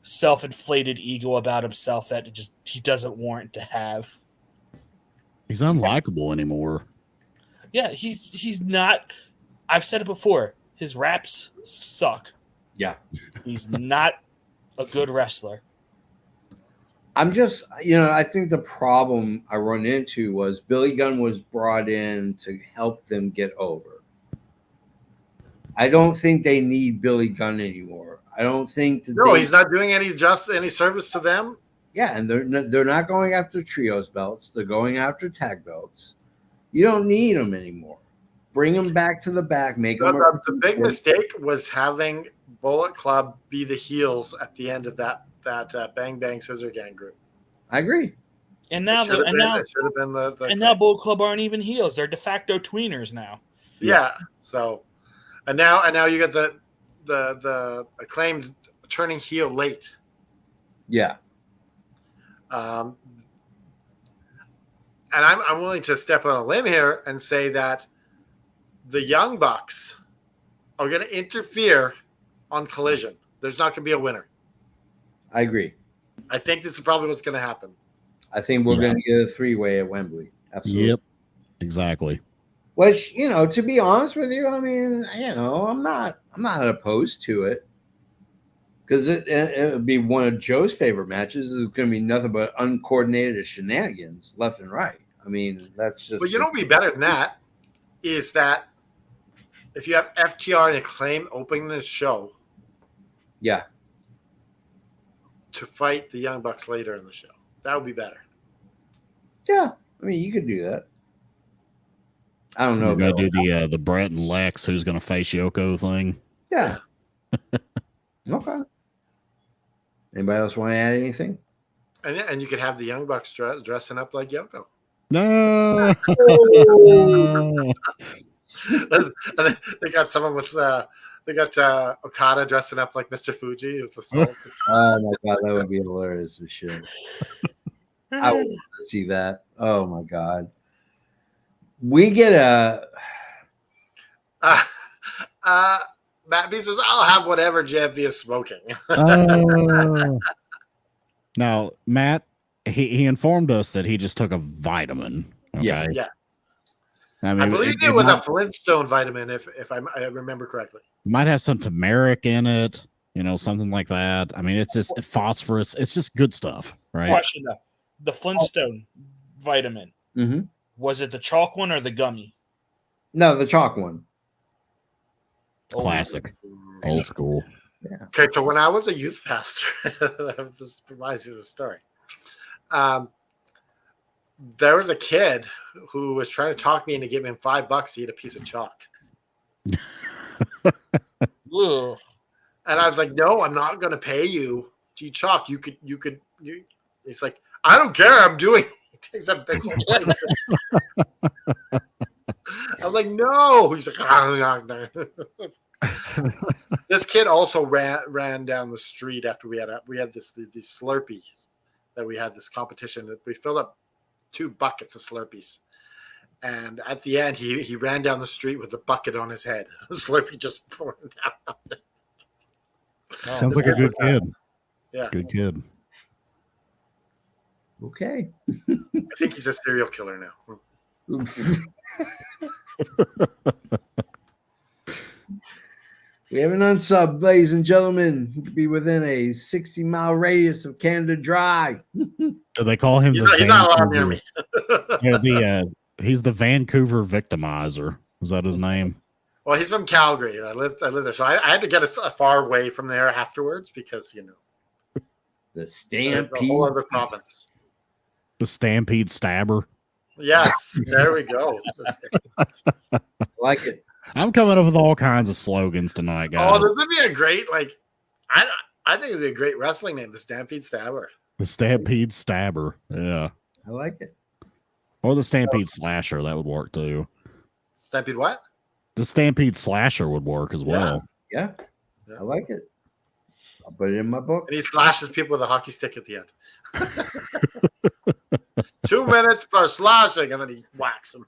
self-inflated ego about himself that he doesn't warrant to have. He's unlikable anymore. Yeah, he's not. I've said it before. His raps suck. Yeah. He's not a good wrestler. I'm just, I think the problem I run into was Billy Gunn was brought in to help them get over. I don't think they need Billy Gunn anymore. I don't think that he's not doing any service to them. Yeah, and they're not going after trios belts. They're going after tag belts. You don't need them anymore. Bring them back to the back. Make them. The big mistake was having Bullet Club be the heels at the end of that Bang Bang Scissor Gang group. I agree. And now Bullet Club aren't even heels. They're de facto tweeners now. Yeah. So, and now you got the Acclaimed turning heel late. Yeah. And I'm willing to step on a limb here and say that the Young Bucks are going to interfere on Collision. There's not going to be a winner. I agree. I think this is probably what's going to happen. I think we're going to get a three-way at Wembley. Absolutely. Yep. Exactly. Which, to be honest with you, I mean, I'm not opposed to it. Because it would be one of Joe's favorite matches. It's going to be nothing but uncoordinated shenanigans left and right. I mean, that's just. But what would be better than that is that if you have FTR and Acclaim opening this show. Yeah. To fight the Young Bucks later in the show. That would be better. Yeah. I mean, you could do that. I don't know. You're going to do the Brett and Lex, who's going to face Yoko thing. Yeah. Okay. Anybody else want to add anything? And you could have the Young Bucks dressing up like Yoko. No. They got someone with they got Okada dressing up like Mr. Fuji with the salt. Oh my god, that would be hilarious as shit. I would love to see that. Oh my god. We get a Matt B says, "I'll have whatever JFV is smoking." Now, Matt, he informed us that he just took a vitamin. Okay? Yeah. Yes. I believe it was a Flintstone vitamin, if I remember correctly. Might have some turmeric in it, something like that. I mean, it's just phosphorus. It's just good stuff, right? Question though: the Flintstone vitamin, was it the chalk one or the gummy? No, the chalk one. Classic, old school. Yeah. Okay, so when I was a youth pastor, this reminds me of the story. There was a kid who was trying to talk me into giving him $5 to eat a piece of chalk. Ugh. And I was like, no, I'm not going to pay you to eat chalk. You could. He's like, I don't care. I'm doing it. He takes a big old bite. I'm like, no. He's like, This kid also ran down the street after we had these Slurpees that we had this competition that we filled up 2 buckets of Slurpees. And at the end, he ran down the street with the bucket on his head. The Slurpee just pouring down. Sounds like a good kid. Yeah. Good kid. Okay. I think he's a serial killer now. We have an unsub, ladies and gentlemen. He could be within a 60-mile radius of Canada Dry. Do they call him He's not allowed near me. He's the Vancouver victimizer. Is that his name? Well, he's from Calgary. I live there, so I had to get a far away from there afterwards because The the Stampede. whole other province. The Stampede Stabber. Yes, there we go. I like it. I'm coming up with all kinds of slogans tonight, guys. Oh, this would be a great I think it'd be a great wrestling name, the Stampede Stabber. The Stampede Stabber. Yeah. I like it. Or the Stampede Slasher. That would work too. Stampede what? The Stampede Slasher would work as well. Yeah. I like it. I'll put it in my book. And he slashes people with a hockey stick at the end. 2 minutes for slashing, and then he whacks them.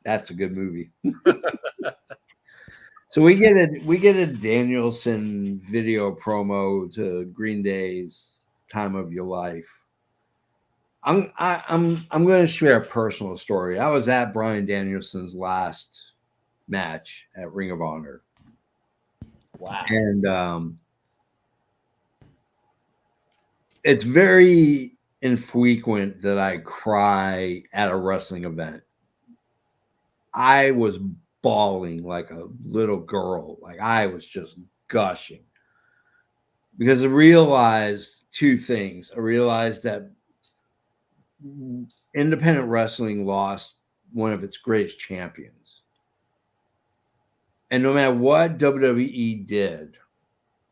That's a good movie. So we get a Danielson video promo to Green Day's Time of Your Life. I'm going to share a personal story. I was at Bryan Danielson's last match at Ring of Honor. Wow. And it's very infrequent that I cry at a wrestling event. I was bawling like a little girl. Like I was just gushing. Because I realized 2 things. I realized that independent wrestling lost one of its greatest champions. And no matter what WWE did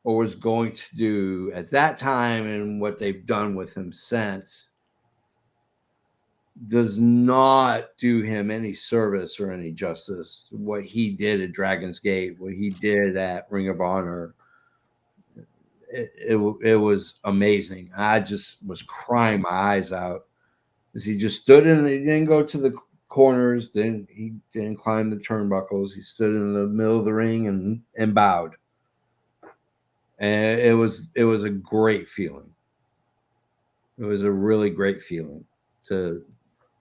or was going to do at that time and what they've done with him since, does not do him any service or any justice. What he did at Dragon's Gate, what he did at Ring of Honor, it was amazing. I just was crying my eyes out as he just stood in. He didn't go to the corners. He didn't climb the turnbuckles. He stood in the middle of the ring and bowed. And it was a great feeling. It was a really great feeling to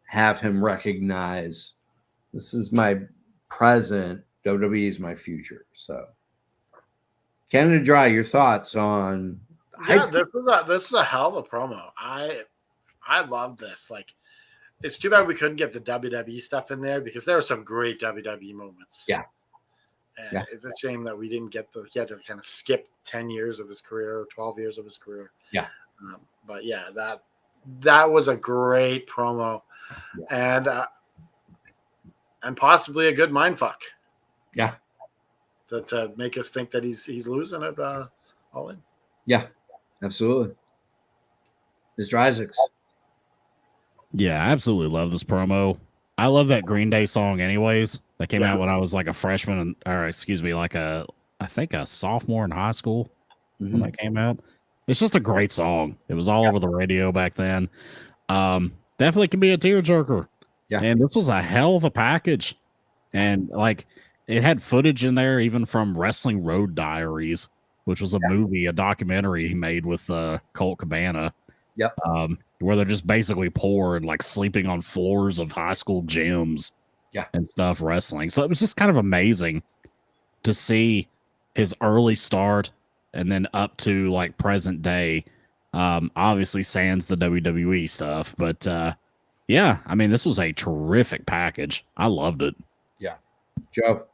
have him recognize this is my present, WWE is my future. So, Canada Dry, your thoughts on? Yeah, this is a hell of a promo. I love this. Like, it's too bad we couldn't get the WWE stuff in there because there were some great WWE moments. Yeah. And yeah. It's a shame that we didn't get he had to kind of skip 10 years of his career, 12 years of his career. Yeah. But yeah, that was a great promo. Yeah. And possibly a good mindfuck. Yeah. To make us think that he's losing it all in. Yeah, absolutely. Mr. Isaacs. Yeah, I absolutely love this promo. I love that Green Day song anyways. That came out when I was like a freshman, I think a sophomore in high school when that came out. It's just a great song. It was all over the radio back then. Definitely can be a tearjerker. Yeah. And this was a hell of a package. And like it had footage in there even from Wrestling Road Diaries, which was a movie, a documentary he made with Colt Cabana. Yep. Where they're just basically poor and like sleeping on floors of high school gyms. Yeah. And stuff wrestling. So it was just kind of amazing to see his early start and then up to like present day. Obviously sans the WWE stuff, but yeah, I mean, this was a terrific package. I loved it. Yeah. Joe.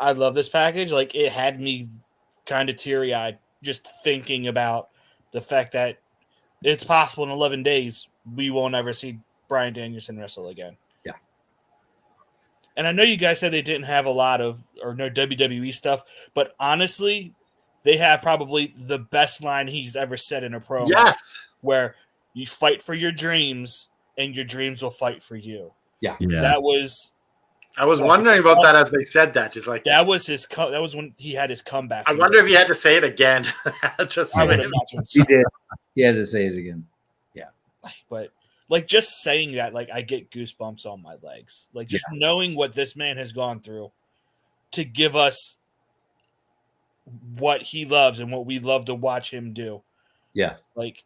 I love this package. Like, it had me kind of teary-eyed just thinking about the fact that it's possible in 11 days we won't ever see Bryan Danielson wrestle again. Yeah. And I know you guys said they didn't have a lot of or no WWE stuff, but honestly, they have probably the best line he's ever said in a promo. Yes. Where you fight for your dreams and your dreams will fight for you. Yeah. That was. I was wondering about that as they said that. Just like that was his. That was when he had his comeback. I wonder if he had to say it again. Just I so would him- imagine He so. did. He had to say it again. But like just saying that, like I get goosebumps on my legs. Like just knowing what this man has gone through to give us what he loves and what we love to watch him do. Yeah. Like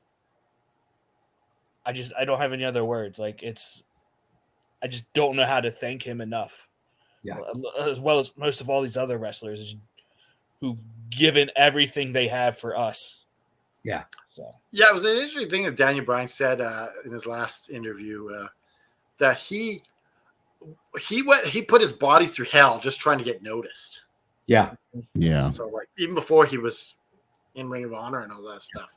I don't have any other words. Like I just don't know how to thank him enough. Yeah. As well as most of all these other wrestlers who've given everything they have for us. Yeah. So Yeah, it was an interesting thing that Daniel Bryan said in his last interview that he put his body through hell just trying to get noticed. Yeah. Yeah. So like even before he was in Ring of Honor and all that stuff,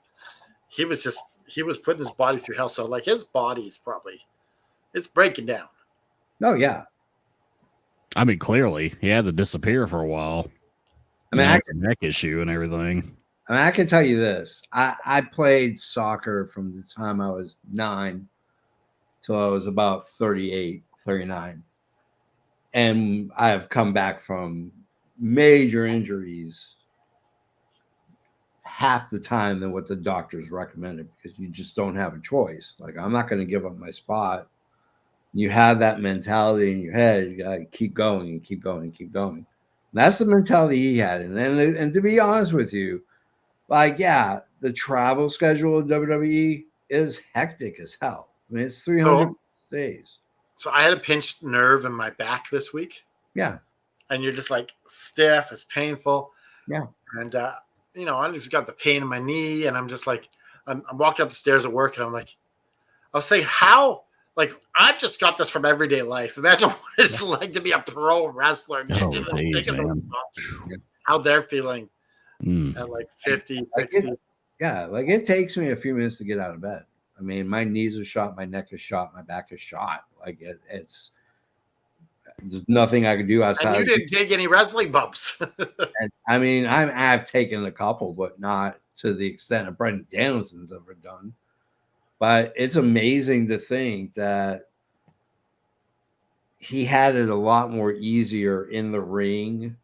he was putting his body through hell. So like his body is it's breaking down. Oh yeah. I mean, clearly he had to disappear for a while. I mean, Neck issue and everything. I can tell you this. I played soccer from the time I was 9 till I was about 38, 39. And I have come back from major injuries half the time than what the doctors recommended because you just don't have a choice. Like, I'm not going to give up my spot. You have that mentality in your head. You got to keep going and keep going and keep going. And that's the mentality he had. And to be honest with you, like, yeah, the travel schedule of WWE is hectic as hell. I mean, it's 300 days. So I had a pinched nerve in my back this week. Yeah. And you're just like stiff, it's painful. Yeah. And, I just got the pain in my knee and I'm just like, I'm walking up the stairs at work and I'm like, I was saying, how? Like, I've just got this from everyday life. Imagine what it's like to be a pro wrestler. How they're feeling at like 50, 60. Like it takes me a few minutes to get out of bed. I mean, my knees are shot, my neck is shot, my back is shot. Like it's there's nothing I can do outside. And you didn't take any wrestling bumps. And, I mean, I've taken a couple, but not to the extent that Bryan Danielson's ever done. But it's amazing to think that he had it a lot more easier in the ring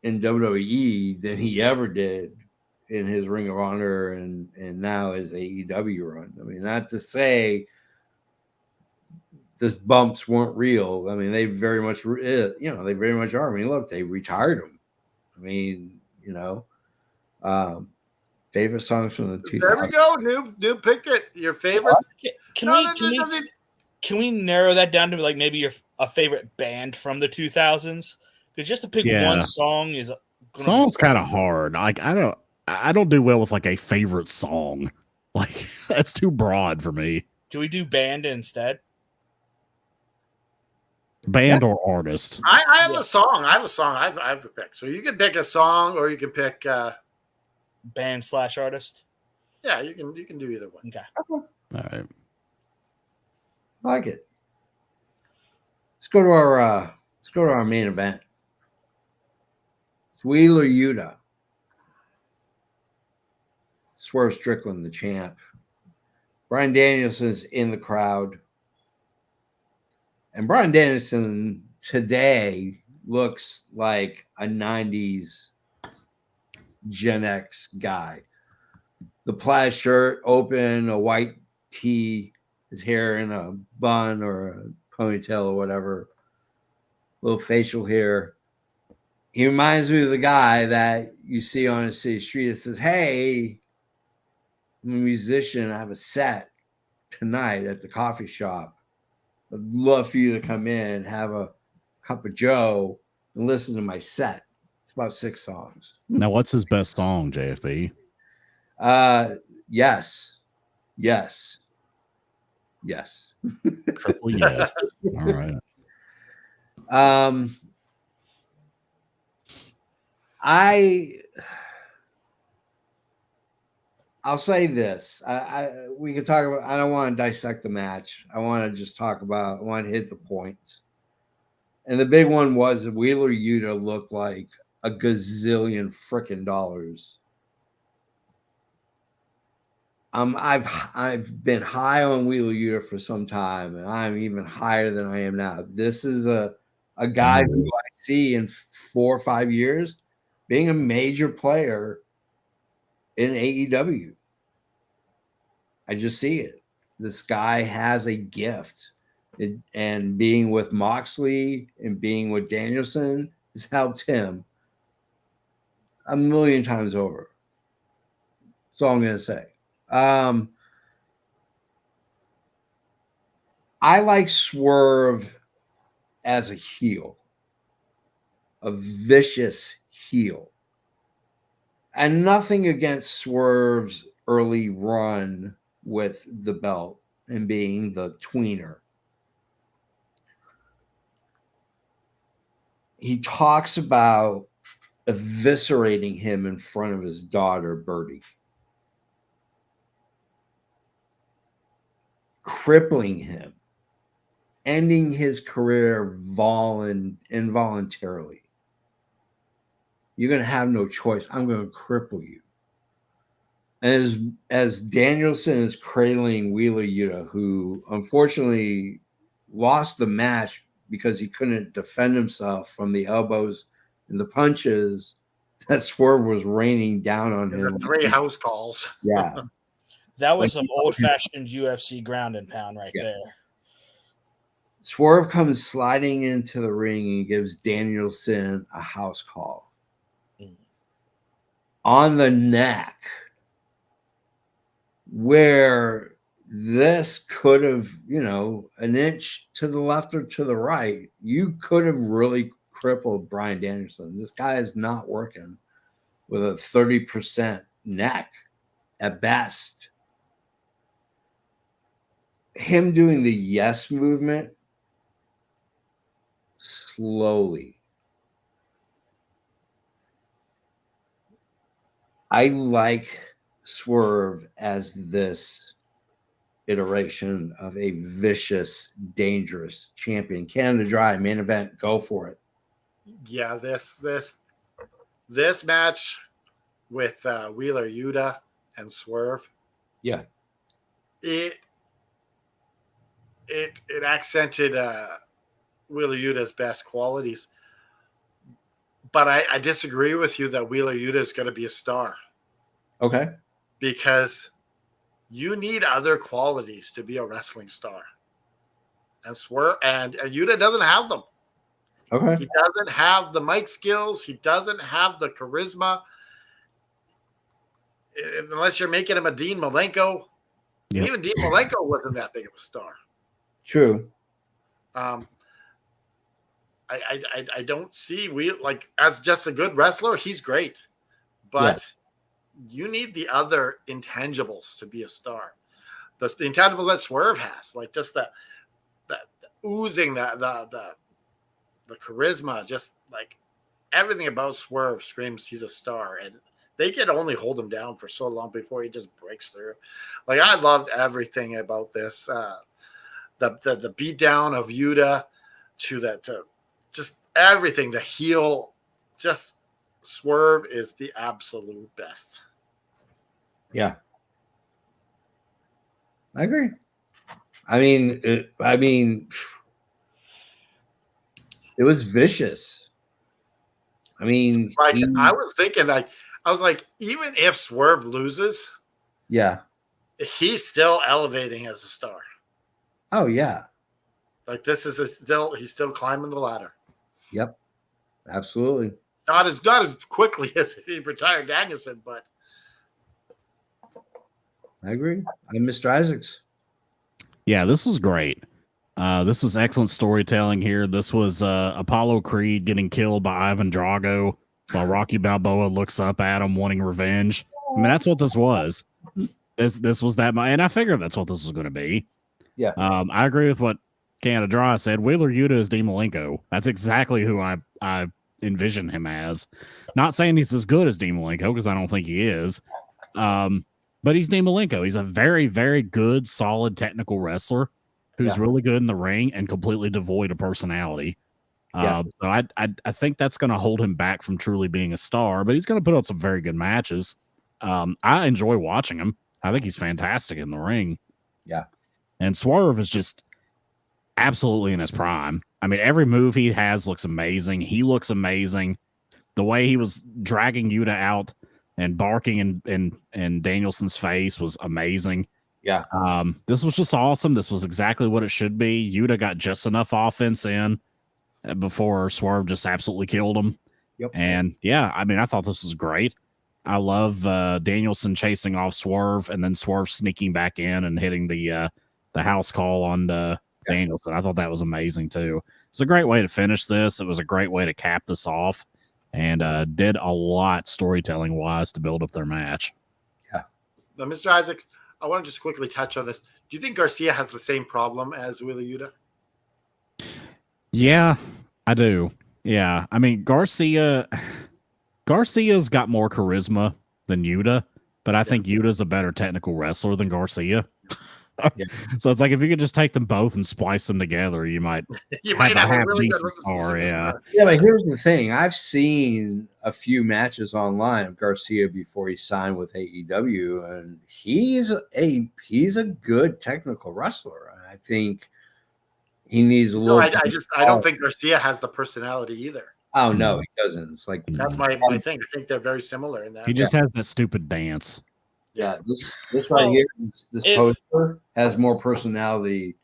in WWE than he ever did in his Ring of Honor and now his AEW run. I mean, not to say the bumps weren't real. I mean, they very much, they very much are. I mean, look, they retired him. I mean, favorite songs from the 2000s. There we go. New pick it. Your favorite. Can we narrow that down to like maybe a favorite band from the 2000s? Because just to pick one song is song's kind of hard. Like I don't do well with like a favorite song. Like that's too broad for me. Do we do band instead? Band or artist? I have a song. I have a pick. So you can pick a song or you can pick band / artist. Yeah, you can do either one. Okay. All right. I like it. Let's go to our main event. It's Wheeler Yuta. Swerve Strickland, the champ. Bryan Danielson's in the crowd. And Bryan Danielson today looks like a 90s Gen X guy. The plaid shirt open, a white tee, his hair in a bun or a ponytail or whatever, little facial hair. He reminds me of the guy that you see on a city street that says, "Hey, I'm a musician. I have a set tonight at the coffee shop. I'd love for you to come in, have a cup of Joe, and listen to my set." It's about 6 songs. Now, what's his best song, JFB? Yes. Triple yes. All right. I'll say this. We can talk about. I don't want to dissect the match. I want to just talk about. I want to hit the points. And the big one was Wheeler Yuta looked like a gazillion freaking dollars. I've been high on Wheeler Yuta for some time, and I'm even higher than I am now. This is a guy who I see in 4 or 5 years being a major player in AEW. I just see it. This guy has a gift. And being with Moxley and being with Danielson has helped him a million times over. That's all I'm going to say. I like Swerve as a heel, a vicious heel. And nothing against Swerve's early run with the belt and being the tweener. He talks about eviscerating him in front of his daughter, Birdie. Crippling him. Ending his career involuntarily. You're going to have no choice. I'm going to cripple you. And as Danielson is cradling Wheeler Yuta, who unfortunately lost the match because he couldn't defend himself from the elbows and the punches that Swerve was raining down on him. 3 house calls. Yeah. That was some old-fashioned UFC ground and pound right there. Swerve comes sliding into the ring and gives Danielson a house call. On the neck, where this could have, an inch to the left or to the right, you could have really crippled Bryan Danielson. This guy is not working with a 30% neck at best. Him doing the yes movement slowly. I like Swerve as this iteration of a vicious, dangerous champion. Canada Dry, main event, go for it. Yeah, this match with Wheeler Yuta and Swerve. Yeah. It accented Wheeler Yuta's best qualities. But I disagree with you that Wheeler Yuta is going to be a star. Okay. Because you need other qualities to be a wrestling star. And Swerve and Yuta doesn't have them. Okay. He doesn't have the mic skills. He doesn't have the charisma. Unless you're making him a Dean Malenko. Yep. Even Dean Malenko wasn't that big of a star. True. I don't see as just a good wrestler, he's great. But you need the other intangibles to be a star. The intangibles that Swerve has, like just the oozing, the charisma, just like everything about Swerve screams he's a star. And they can only hold him down for so long before he just breaks through. Like, I loved everything about this. The beat down of Yuta to just everything. The heel, just Swerve is the absolute best. Yeah. I agree. I mean, it was vicious. I mean, I was thinking, I was like, even if Swerve loses, he's still elevating as a star. Oh yeah, like this is he's still climbing the ladder. Yep, absolutely. Not as quickly as if he retired Danielson, but I agree. I'm Mr. Isaacs. Yeah, this was great. This was excellent storytelling here. This was Apollo Creed getting killed by Ivan Drago while Rocky Balboa looks up at him wanting revenge. I mean, that's what this was. This was that, and I figured that's what this was going to be. Yeah. I agree with what Canada Dry said. Wheeler Yuta is Dean Malenko. That's exactly who I envision him as. Not saying he's as good as Dean Malenko, because I don't think he is. But he's Dean Malenko. He's a very, very good, solid technical wrestler who's really good in the ring and completely devoid of personality. So I think that's going to hold him back from truly being a star, but he's going to put on some very good matches. I enjoy watching him. I think he's fantastic in the ring. Yeah. And Swerve is just absolutely in his prime. I mean, every move he has looks amazing. He looks amazing. The way he was dragging Yuta out and barking in Danielson's face was amazing. Yeah. This was just awesome. This was exactly what it should be. Yuta got just enough offense in before Swerve just absolutely killed him. Yep. And yeah, I mean, I thought this was great. I love Danielson chasing off Swerve and then Swerve sneaking back in and hitting the house call on Danielson. I thought that was amazing too. It's a great way to finish this. It was a great way to cap this off, and did a lot storytelling wise to build up their match. Yeah. Now, Mr. Isaacs, I want to just quickly touch on this. Do you think Garcia has the same problem as Wheeler Yuta? Yeah, I do. Yeah. I mean, Garcia's got more charisma than Yuta, but I think Yuta's a better technical wrestler than Garcia. So it's like if you could just take them both and splice them together, you might have a really good star. Yeah. Yeah, but here's the thing. I've seen a few matches online of Garcia before he signed with AEW, and he's a good technical wrestler. I think he needs a little. I don't think Garcia has the personality either. Oh no, he doesn't. It's like that's my thing. I think they're very similar in that. He just has that stupid dance. Yeah, this right here, this poster has more personality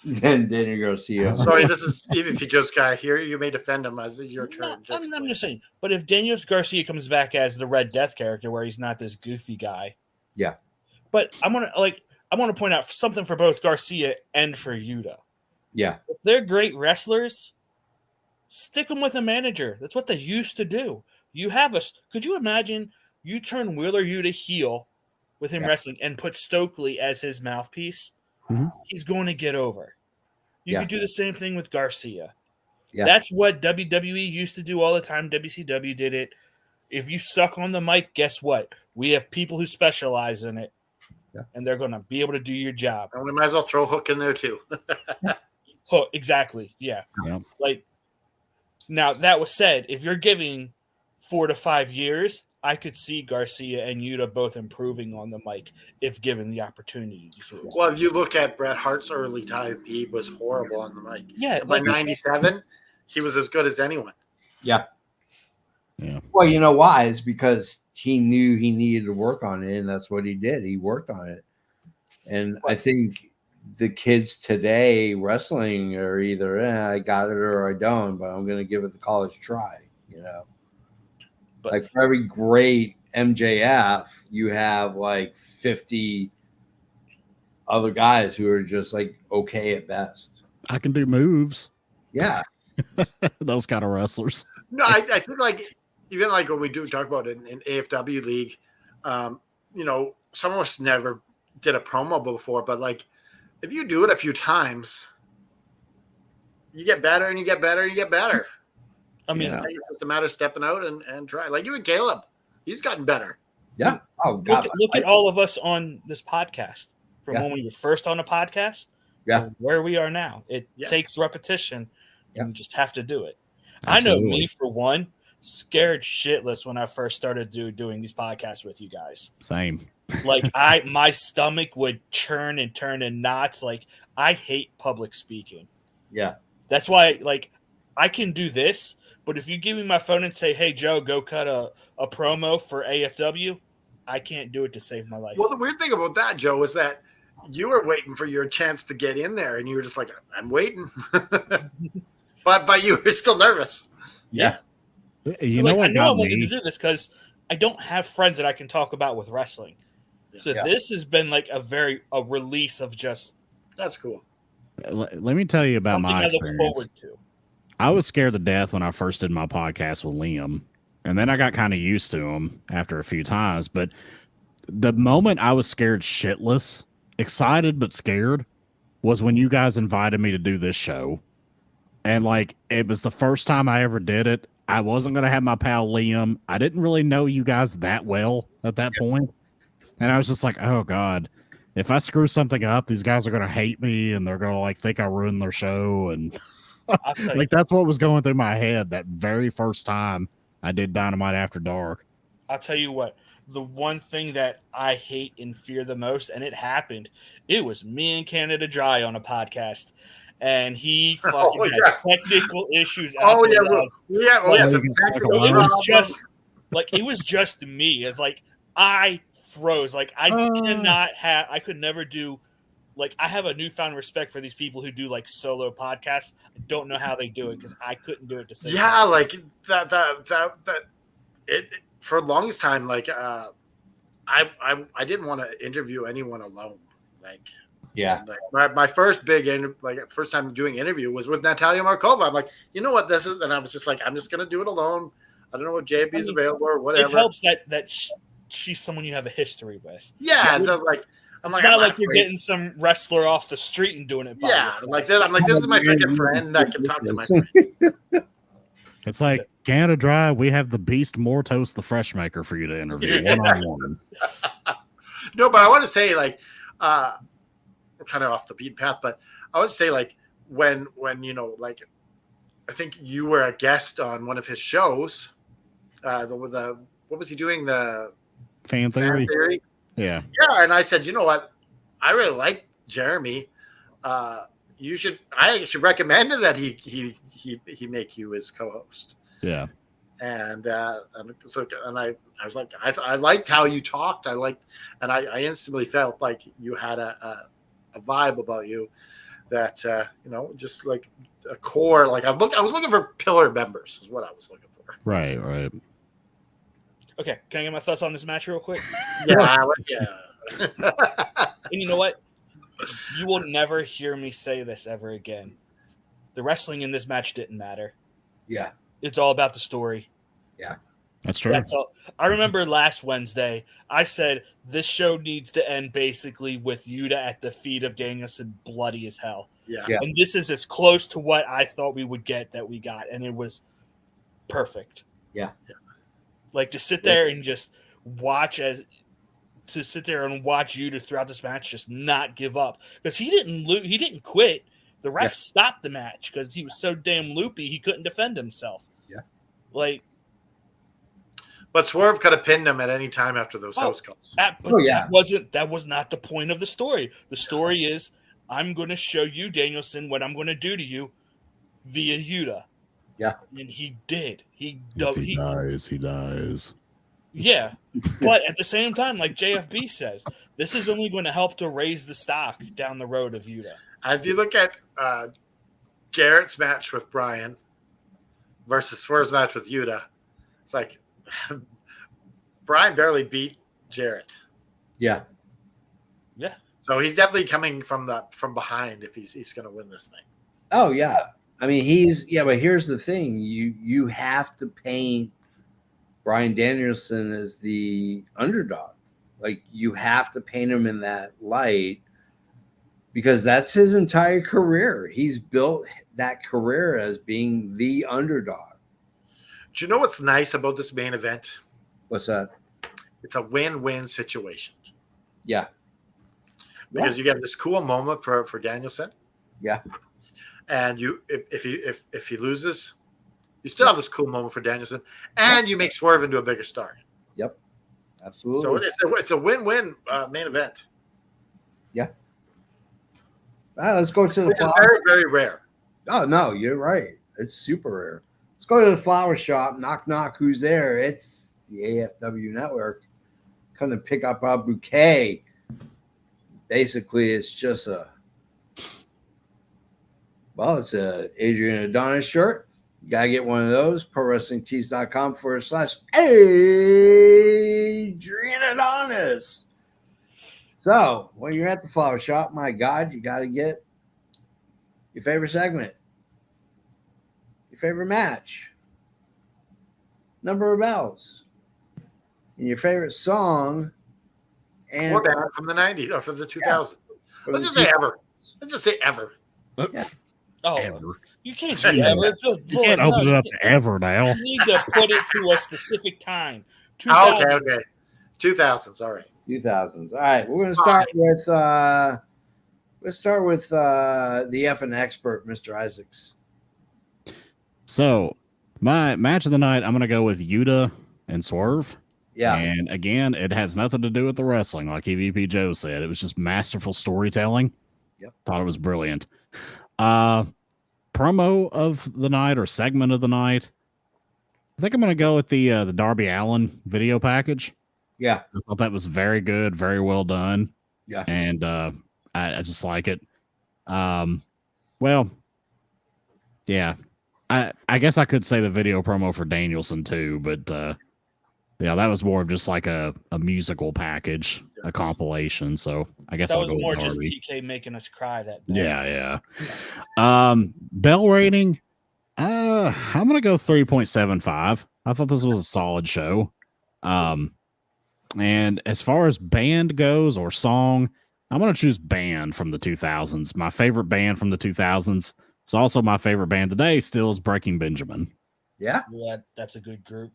than Daniel Garcia. Sorry, this is even if you just got here, you may defend him as your turn. I'm just saying, but if Daniel Garcia comes back as the Red Death character, where he's not this goofy guy, yeah. But I want to point out something for both Garcia and for Yuta. Yeah, if they're great wrestlers, stick them with a manager. That's what they used to do. You have us. Could you imagine you turn Wheeler Yuta heel with him wrestling and put Stokely as his mouthpiece? Mm-hmm. He's going to get over. You could do the same thing with Garcia. Yeah. That's what WWE used to do all the time. WCW did it. If you suck on the mic, guess what? We have people who specialize in it, and they're going to be able to do your job. And we might as well throw Hook in there too. Hook, exactly. Yeah. Like, now that was said, if you're giving 4 to 5 years, I could see Garcia and Yuta both improving on the mic if given the opportunity. Well, if you look at Bret Hart's early time, he was horrible on the mic. Yeah. By 97, he was as good as anyone. Yeah. Well, you know why? It's because he knew he needed to work on it, and that's what he did. He worked on it. And I think the kids today wrestling are either, I got it or I don't, but I'm going to give it the college try, you know. But like for every great MJF, you have like 50 other guys who are just like okay at best. I can do moves. Yeah. Those kind of wrestlers. No, I think like even like when we do talk about it in AFW league, you know, some of us never did a promo before, but like if you do it a few times, you get better and you get better and you get better. I mean, I think it's just a matter of stepping out and try. Like even Caleb, he's gotten better. Yeah. Oh God. Look at all of us on this podcast from when we were first on a podcast. Yeah. Where we are now. It takes repetition, and you just have to do it. Absolutely. I know me for one, scared shitless when I first started doing these podcasts with you guys. Same. Like my stomach would churn and turn in knots. Like I hate public speaking. Yeah. That's why like I can do this. But if you give me my phone and say, hey, Joe, go cut a promo for AFW, I can't do it to save my life. Well, the weird thing about that, Joe, is that you were waiting for your chance to get in there, and you were just like, I'm waiting. but you were still nervous. Yeah. You know what? I know I wanted to do this because I don't have friends that I can talk about with wrestling. So this has been like a release of just. That's cool. Let me tell you about my experience. I look forward to. I was scared to death when I first did my podcast with Liam, and then I got kind of used to him after a few times. But the moment I was scared shitless, excited but scared, was when you guys invited me to do this show. And like, it was the first time I ever did it. I wasn't going to have my pal Liam. I didn't really know you guys that well at that point. And I was just like, oh, God, if I screw something up, these guys are going to hate me and they're going to like think I ruined their show. And I'll tell you, like, that's what was going through my head that very first time I did Dynamite After Dark. I'll tell you what, the one thing that I hate and fear the most, and it happened, it was me and Canada Dry on a podcast. And he fucking had technical issues. Oh yeah, some technical it was just like it was just me. It's like I froze. Like I could never do. Like I have a newfound respect for these people who do like solo podcasts. I don't know how they do it because I couldn't do it the same. Yeah, like that. It for the longest time, like I didn't want to interview anyone alone. Like. Yeah. Like my first first time doing interview was with Natalia Markova. I'm like, you know what this is? And I was just like, I'm just going to do it alone. I don't know if JB is available or whatever. It helps that she's someone you have a history with. Yeah. So I'm not like you're getting some wrestler off the street and doing it by yourself. Like this. I'm like, this is my freaking friend. I can talk to my friend. It's like Canada Dry. We have the Beast Mortos, the Fresh Maker, for you to interview one-on-one. No, but I want to say like, we're kind of off the beaten path, but I would say like when you know, like I think you were a guest on one of his shows. What was he doing? The Fan Theory. Yeah. Yeah, and I said, you know what? I really like Jeremy. You should. I should recommend that he make you his co-host. Yeah. And I was like, I liked how you talked. I instantly felt like you had a vibe about you that you know, just like a core. Like I was looking for pillar members is what I was looking for. Right. Okay, can I get my thoughts on this match real quick? Yeah. And you know what? You will never hear me say this ever again. The wrestling in this match didn't matter. Yeah. It's all about the story. Yeah. That's true. That's all. I remember last Wednesday, I said this show needs to end basically with Yuta at the feet of Danielson, bloody as hell. Yeah. And this is as close to what I thought we would get that we got, and it was perfect. Yeah. Like to sit there and just watch Yuta throughout this match, just not give up because he didn't quit. The ref stopped the match because he was so damn loopy he couldn't defend himself. Yeah. Like. But Swerve could have pinned him at any time after those house calls. That was not the point of the story. The story is I'm going to show you, Danielson, what I'm going to do to you via Yuta. Yeah. And he did. He dies. Yeah. But at the same time, like JFB says, this is only going to help to raise the stock down the road of Yuta. If you look at Jarrett's match with Brian versus Swerve's match with Yuta, it's like Brian barely beat Jarrett. Yeah. Yeah. So he's definitely coming from behind if he's going to win this thing. Oh yeah. I mean, but here's the thing. You have to paint Bryan Danielson as the underdog. Like you have to paint him in that light because that's his entire career. He's built that career as being the underdog. Do you know what's nice about this main event? What's that? It's a win-win situation. Yeah. Because you get this cool moment for Danielson. Yeah. And if he loses, you still have this cool moment for Danielson, and you make Swerve into a bigger star. Yep. Absolutely. So it's a win-win main event. Yeah. Let's go to the Which is very, very rare. Oh no, you're right. It's super rare. Let's go to the flower shop. Knock, knock. Who's there? It's the AFW network. Come to pick up our bouquet. Basically, it's just it's a Adrian Adonis shirt. You got to get one of those. ProWrestlingTees.com/Adrian Adonis. So when you're at the flower shop, my God, you got to get your favorite segment, your favorite match, number of bells, and your favorite song. And or band from the 90s or from the 2000s. Let's just say ever. Let's just say ever. Yeah. Oh, Ever. you can't do Jesus. ever. Good You Lord, can't open no, it up to ever now. you need to put it to a specific time. Oh, 2000. okay. 2000s. All right. 2000s. All right, we're gonna start with the effing expert, Mr. Isaacs. So, my match of the night, I'm going to go with Yuta and Swerve. Yeah, And again, it has nothing to do with the wrestling, like EVP Joe said. It was just masterful storytelling. Yep. Thought it was brilliant. Promo of the night or segment of the night. I think I'm going to go with the Darby Allin video package. yeah, I thought that was very good, very well done. yeah. And I just like it. Well, yeah. I guess I could say the video promo for Danielson too, but yeah, that was more of just like a musical package, a compilation. So I guess That I'll was go more with just Darby. TK making us cry that day. Yeah. Bell rating. I'm gonna go 3.75. I thought this was a solid show. And as far as band goes or song, I'm gonna choose band from the 2000s. My favorite band from the 2000s. It's also my favorite band today. Still is Breaking Benjamin. Yeah. That's a good group.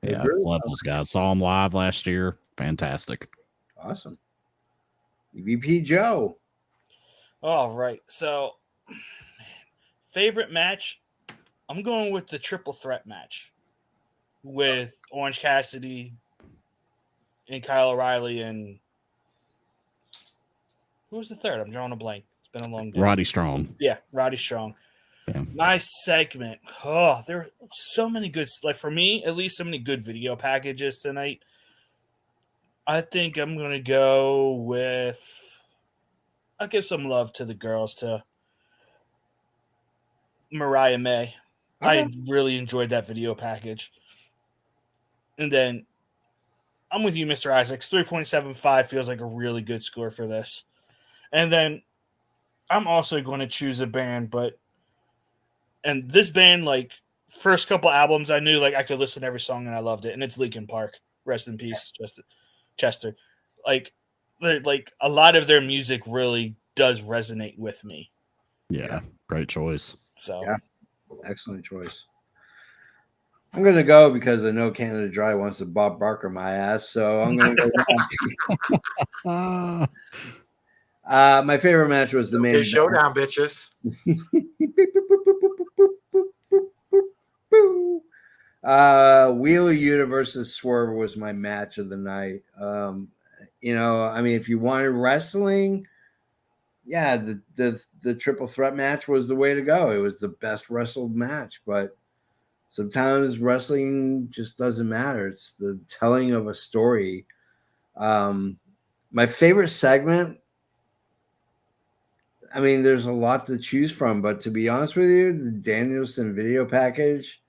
Yeah, Good. love those guys. Saw them live last year. Fantastic. Awesome. EVP Joe. All right. So, favorite match, I'm going with the triple threat match with Orange Cassidy and Kyle O'Reilly and who was the third? I'm drawing a blank. It's been a long day. Roddy Strong. Yeah, Roddy Strong. Yeah. Nice segment. Oh, there were so many good, like for me, at least so many good video packages tonight. I think I'm going to go with, I'll give some love to the girls, to Mariah May. Okay. I really enjoyed that video package. And then I'm with you, Mr. Isaacs. 3.75 feels like a really good score for this. And then I'm also going to choose a band, and this band, like, first couple albums, I knew, like, I could listen to every song and I loved it. And it's Linkin Park. Rest in peace, Chester. Like a lot of their music really does resonate with me. Yeah. Great choice. So, Yeah. Excellent choice. I'm going to go because I know Canada Dry wants to Bob Barker my ass, so I'm going to go. My favorite match was the main Okay, showdown, bitches. Wheeler Yuta versus Swerve was my match of the night. I mean, if you wanted wrestling, yeah, the triple threat match was the way to go. It was the best wrestled match, but sometimes wrestling just doesn't matter. It's the telling of a story. My favorite segment, I mean, there's a lot to choose from, but to be honest with you, the Danielson video package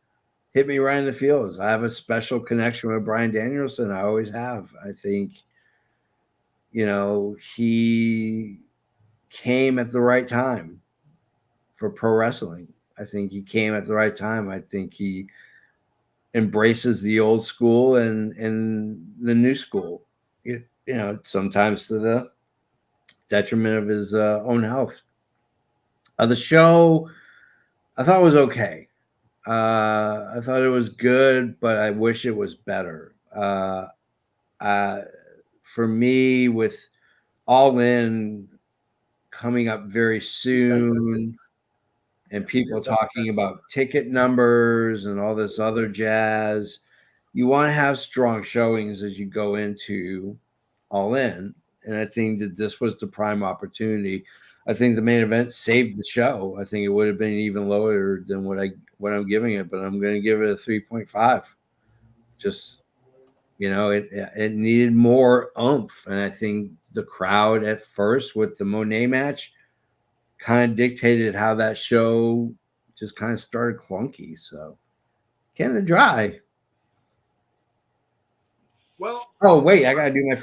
hit me right in the feels. I have a special connection with Bryan Danielson. I always have. I think, he came at the right time for pro wrestling. I think he came at the right time. I think he embraces the old school and the new school, sometimes to the detriment of his own health. The show, I thought was okay. I thought it was good, but I wish it was better. For me, with All In coming up very soon and people talking about ticket numbers and all this other jazz, you want to have strong showings as you go into All In. And I think that this was the prime opportunity. I think the main event saved the show. I think it would have been even lower than what I'm giving it, but I'm going to give it a 3.5. Just, it needed more oomph. And I think the crowd at first with the Monet match kind of dictated how that show just kind of started clunky. So Canada Dry. Well, oh wait, I gotta do my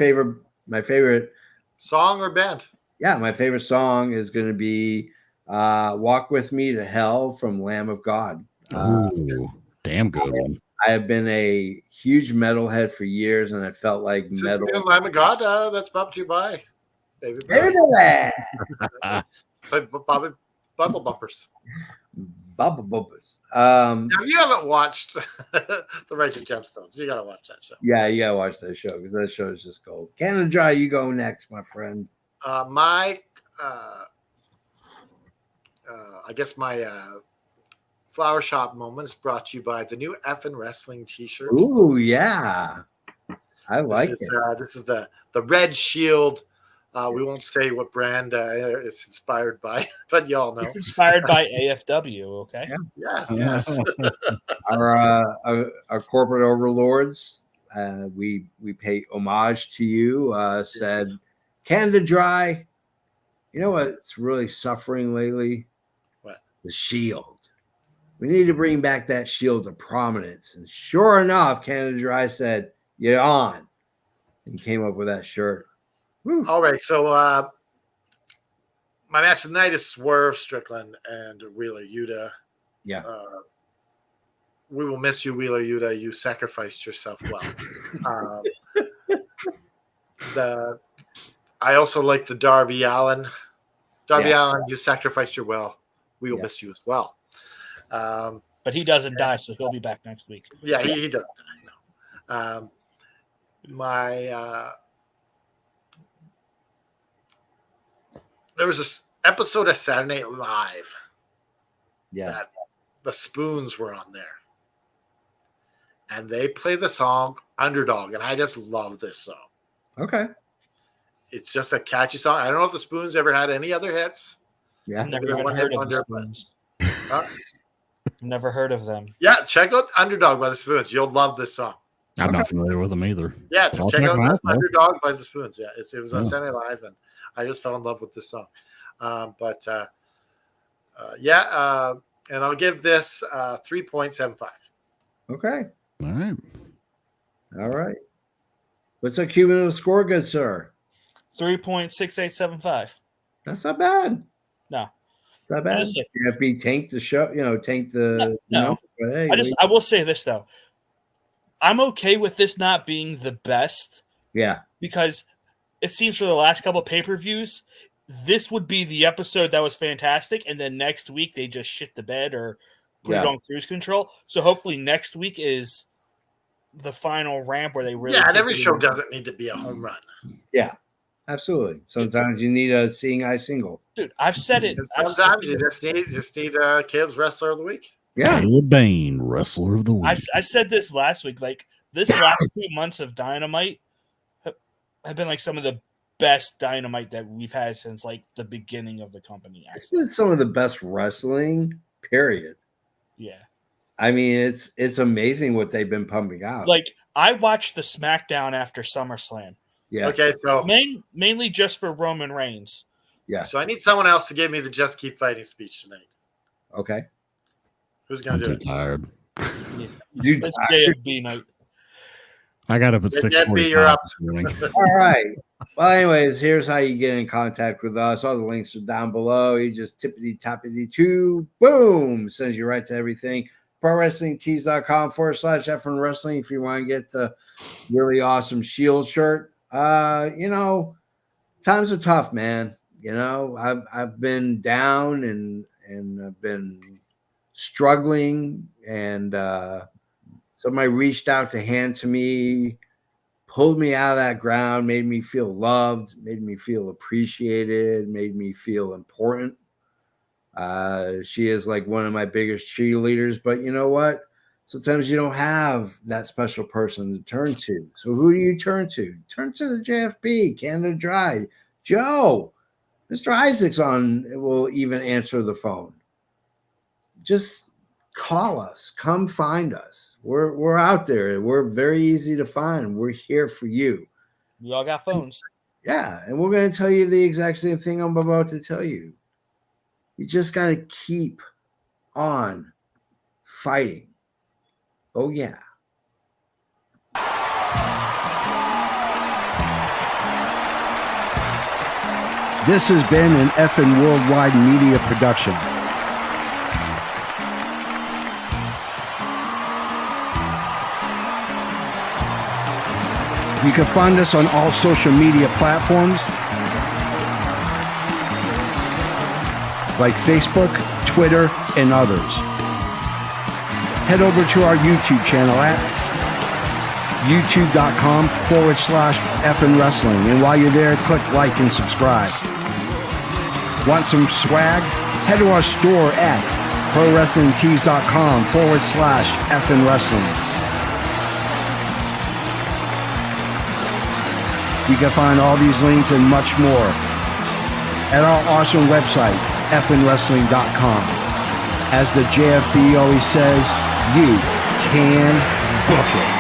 favorite song or band? Yeah, my favorite song is going to be "Walk with Me to Hell" from Lamb of God. Ooh, damn good one. I have been a huge metalhead for years, and I felt like metal. Lamb of God, that's brought to you by David Bobby Bubble Bumpers. Bubba Bumpus. Now, if you haven't watched The Righteous Gemstones, you got to watch that show. Yeah, you gotta watch that show because that show is just gold. Canada Dry, you go next, my friend. I guess my flower shop moments brought to you by the new Effin' Wrestling T-shirt. Ooh, yeah, I like it. This is the Red Shield. We won't say what brand it's inspired by, but y'all know. It's inspired by AFW. Okay. Yeah. Yes. Our corporate overlords, we pay homage to you. Said Canada Dry. You know what's really suffering lately? What? The Shield. We need to bring back that Shield to prominence. And sure enough, Canada Dry said, "You're on." And came up with that shirt. Woo. All right, so my match tonight is Swerve Strickland and Wheeler Yuta. Yeah. We will miss you, Wheeler Yuta. You sacrificed yourself well. I also like the Darby Allin. Allen, you sacrificed your well. We will miss you as well. But he doesn't die, so he'll be back next week. Yeah, he doesn't die. No. There was this episode of Saturday Night Live. Yeah. That the Spoons were on there. And they play the song Underdog. And I just love this song. Okay. It's just a catchy song. I don't know if the Spoons ever had any other hits. Yeah. Never even heard of the Spoons. Never heard of them. Yeah, check out Underdog by the Spoons. You'll love this song. I'm not familiar with them either. Yeah, just check out Underdog by the Spoons. Yeah, it was on Saturday Night Live, and I just fell in love with this song. And I'll give this 3.75. Okay. All right. What's a cumulative score, good sir? 3.6875. That's not bad. No. Not bad. CFB tanked the show, tanked the no. But hey, I will say this though. I'm okay with this not being the best. Yeah. Because it seems for the last couple of pay-per-views, this would be the episode that was fantastic, and then next week they just shit the bed or put it on cruise control. So hopefully next week is the final ramp where they really. Yeah, and every show doesn't need to be a home run. Yeah, absolutely. Sometimes you need a seeing eye single. Dude, I've said it. Sometimes you just need Caleb's Wrestler of the Week. Yeah, Caleb Bain, Wrestler of the Week. I said this last week. Like this last 2 months of Dynamite have been like some of the best Dynamite that we've had since like the beginning of the company. It's been some of the best wrestling. Period. Yeah. I mean, it's amazing what they've been pumping out. Like I watched the SmackDown after SummerSlam. Yeah. Okay, so mainly just for Roman Reigns. Yeah. So I need someone else to give me the Just Keep Fighting speech tonight. Okay. Who's gonna do it? Tired. Dude, it's JFB night. I got up at 6:45 this morning. All right. Well, anyways, here's how you get in contact with us. All the links are down below. You just tippity-tappity-2, boom, sends you right to everything. ProWrestlingTees.com/Effin' Wrestling if you want to get the really awesome Shield shirt. Times are tough, man. I've been down and I've been struggling, and somebody reached out to hand to me, pulled me out of that ground, made me feel loved, made me feel appreciated, made me feel important. She is like one of my biggest cheerleaders, but you know what? Sometimes you don't have that special person to turn to. So who do you turn to? Turn to the JFB, Canada Dry, Joe. Mr. Isaac's will even answer the phone. Just call us. Come find us. We're out there. We're very easy to find. We're here for you. We all got phones. Yeah, and we're going to tell you the exact same thing I'm about to tell you. You just got to keep on fighting. Oh, yeah. This has been an Effin' Worldwide Media production. You can find us on all social media platforms. like Facebook, Twitter, and others. Head over to our YouTube channel at youtube.com/effin wrestling. And while you're there, click like and subscribe. Want some swag? Head to our store at prowrestlingtees.com/effin wrestling. You can find all these links and much more at our awesome website, effinwrestling.com. As the JFB always says, you can book it.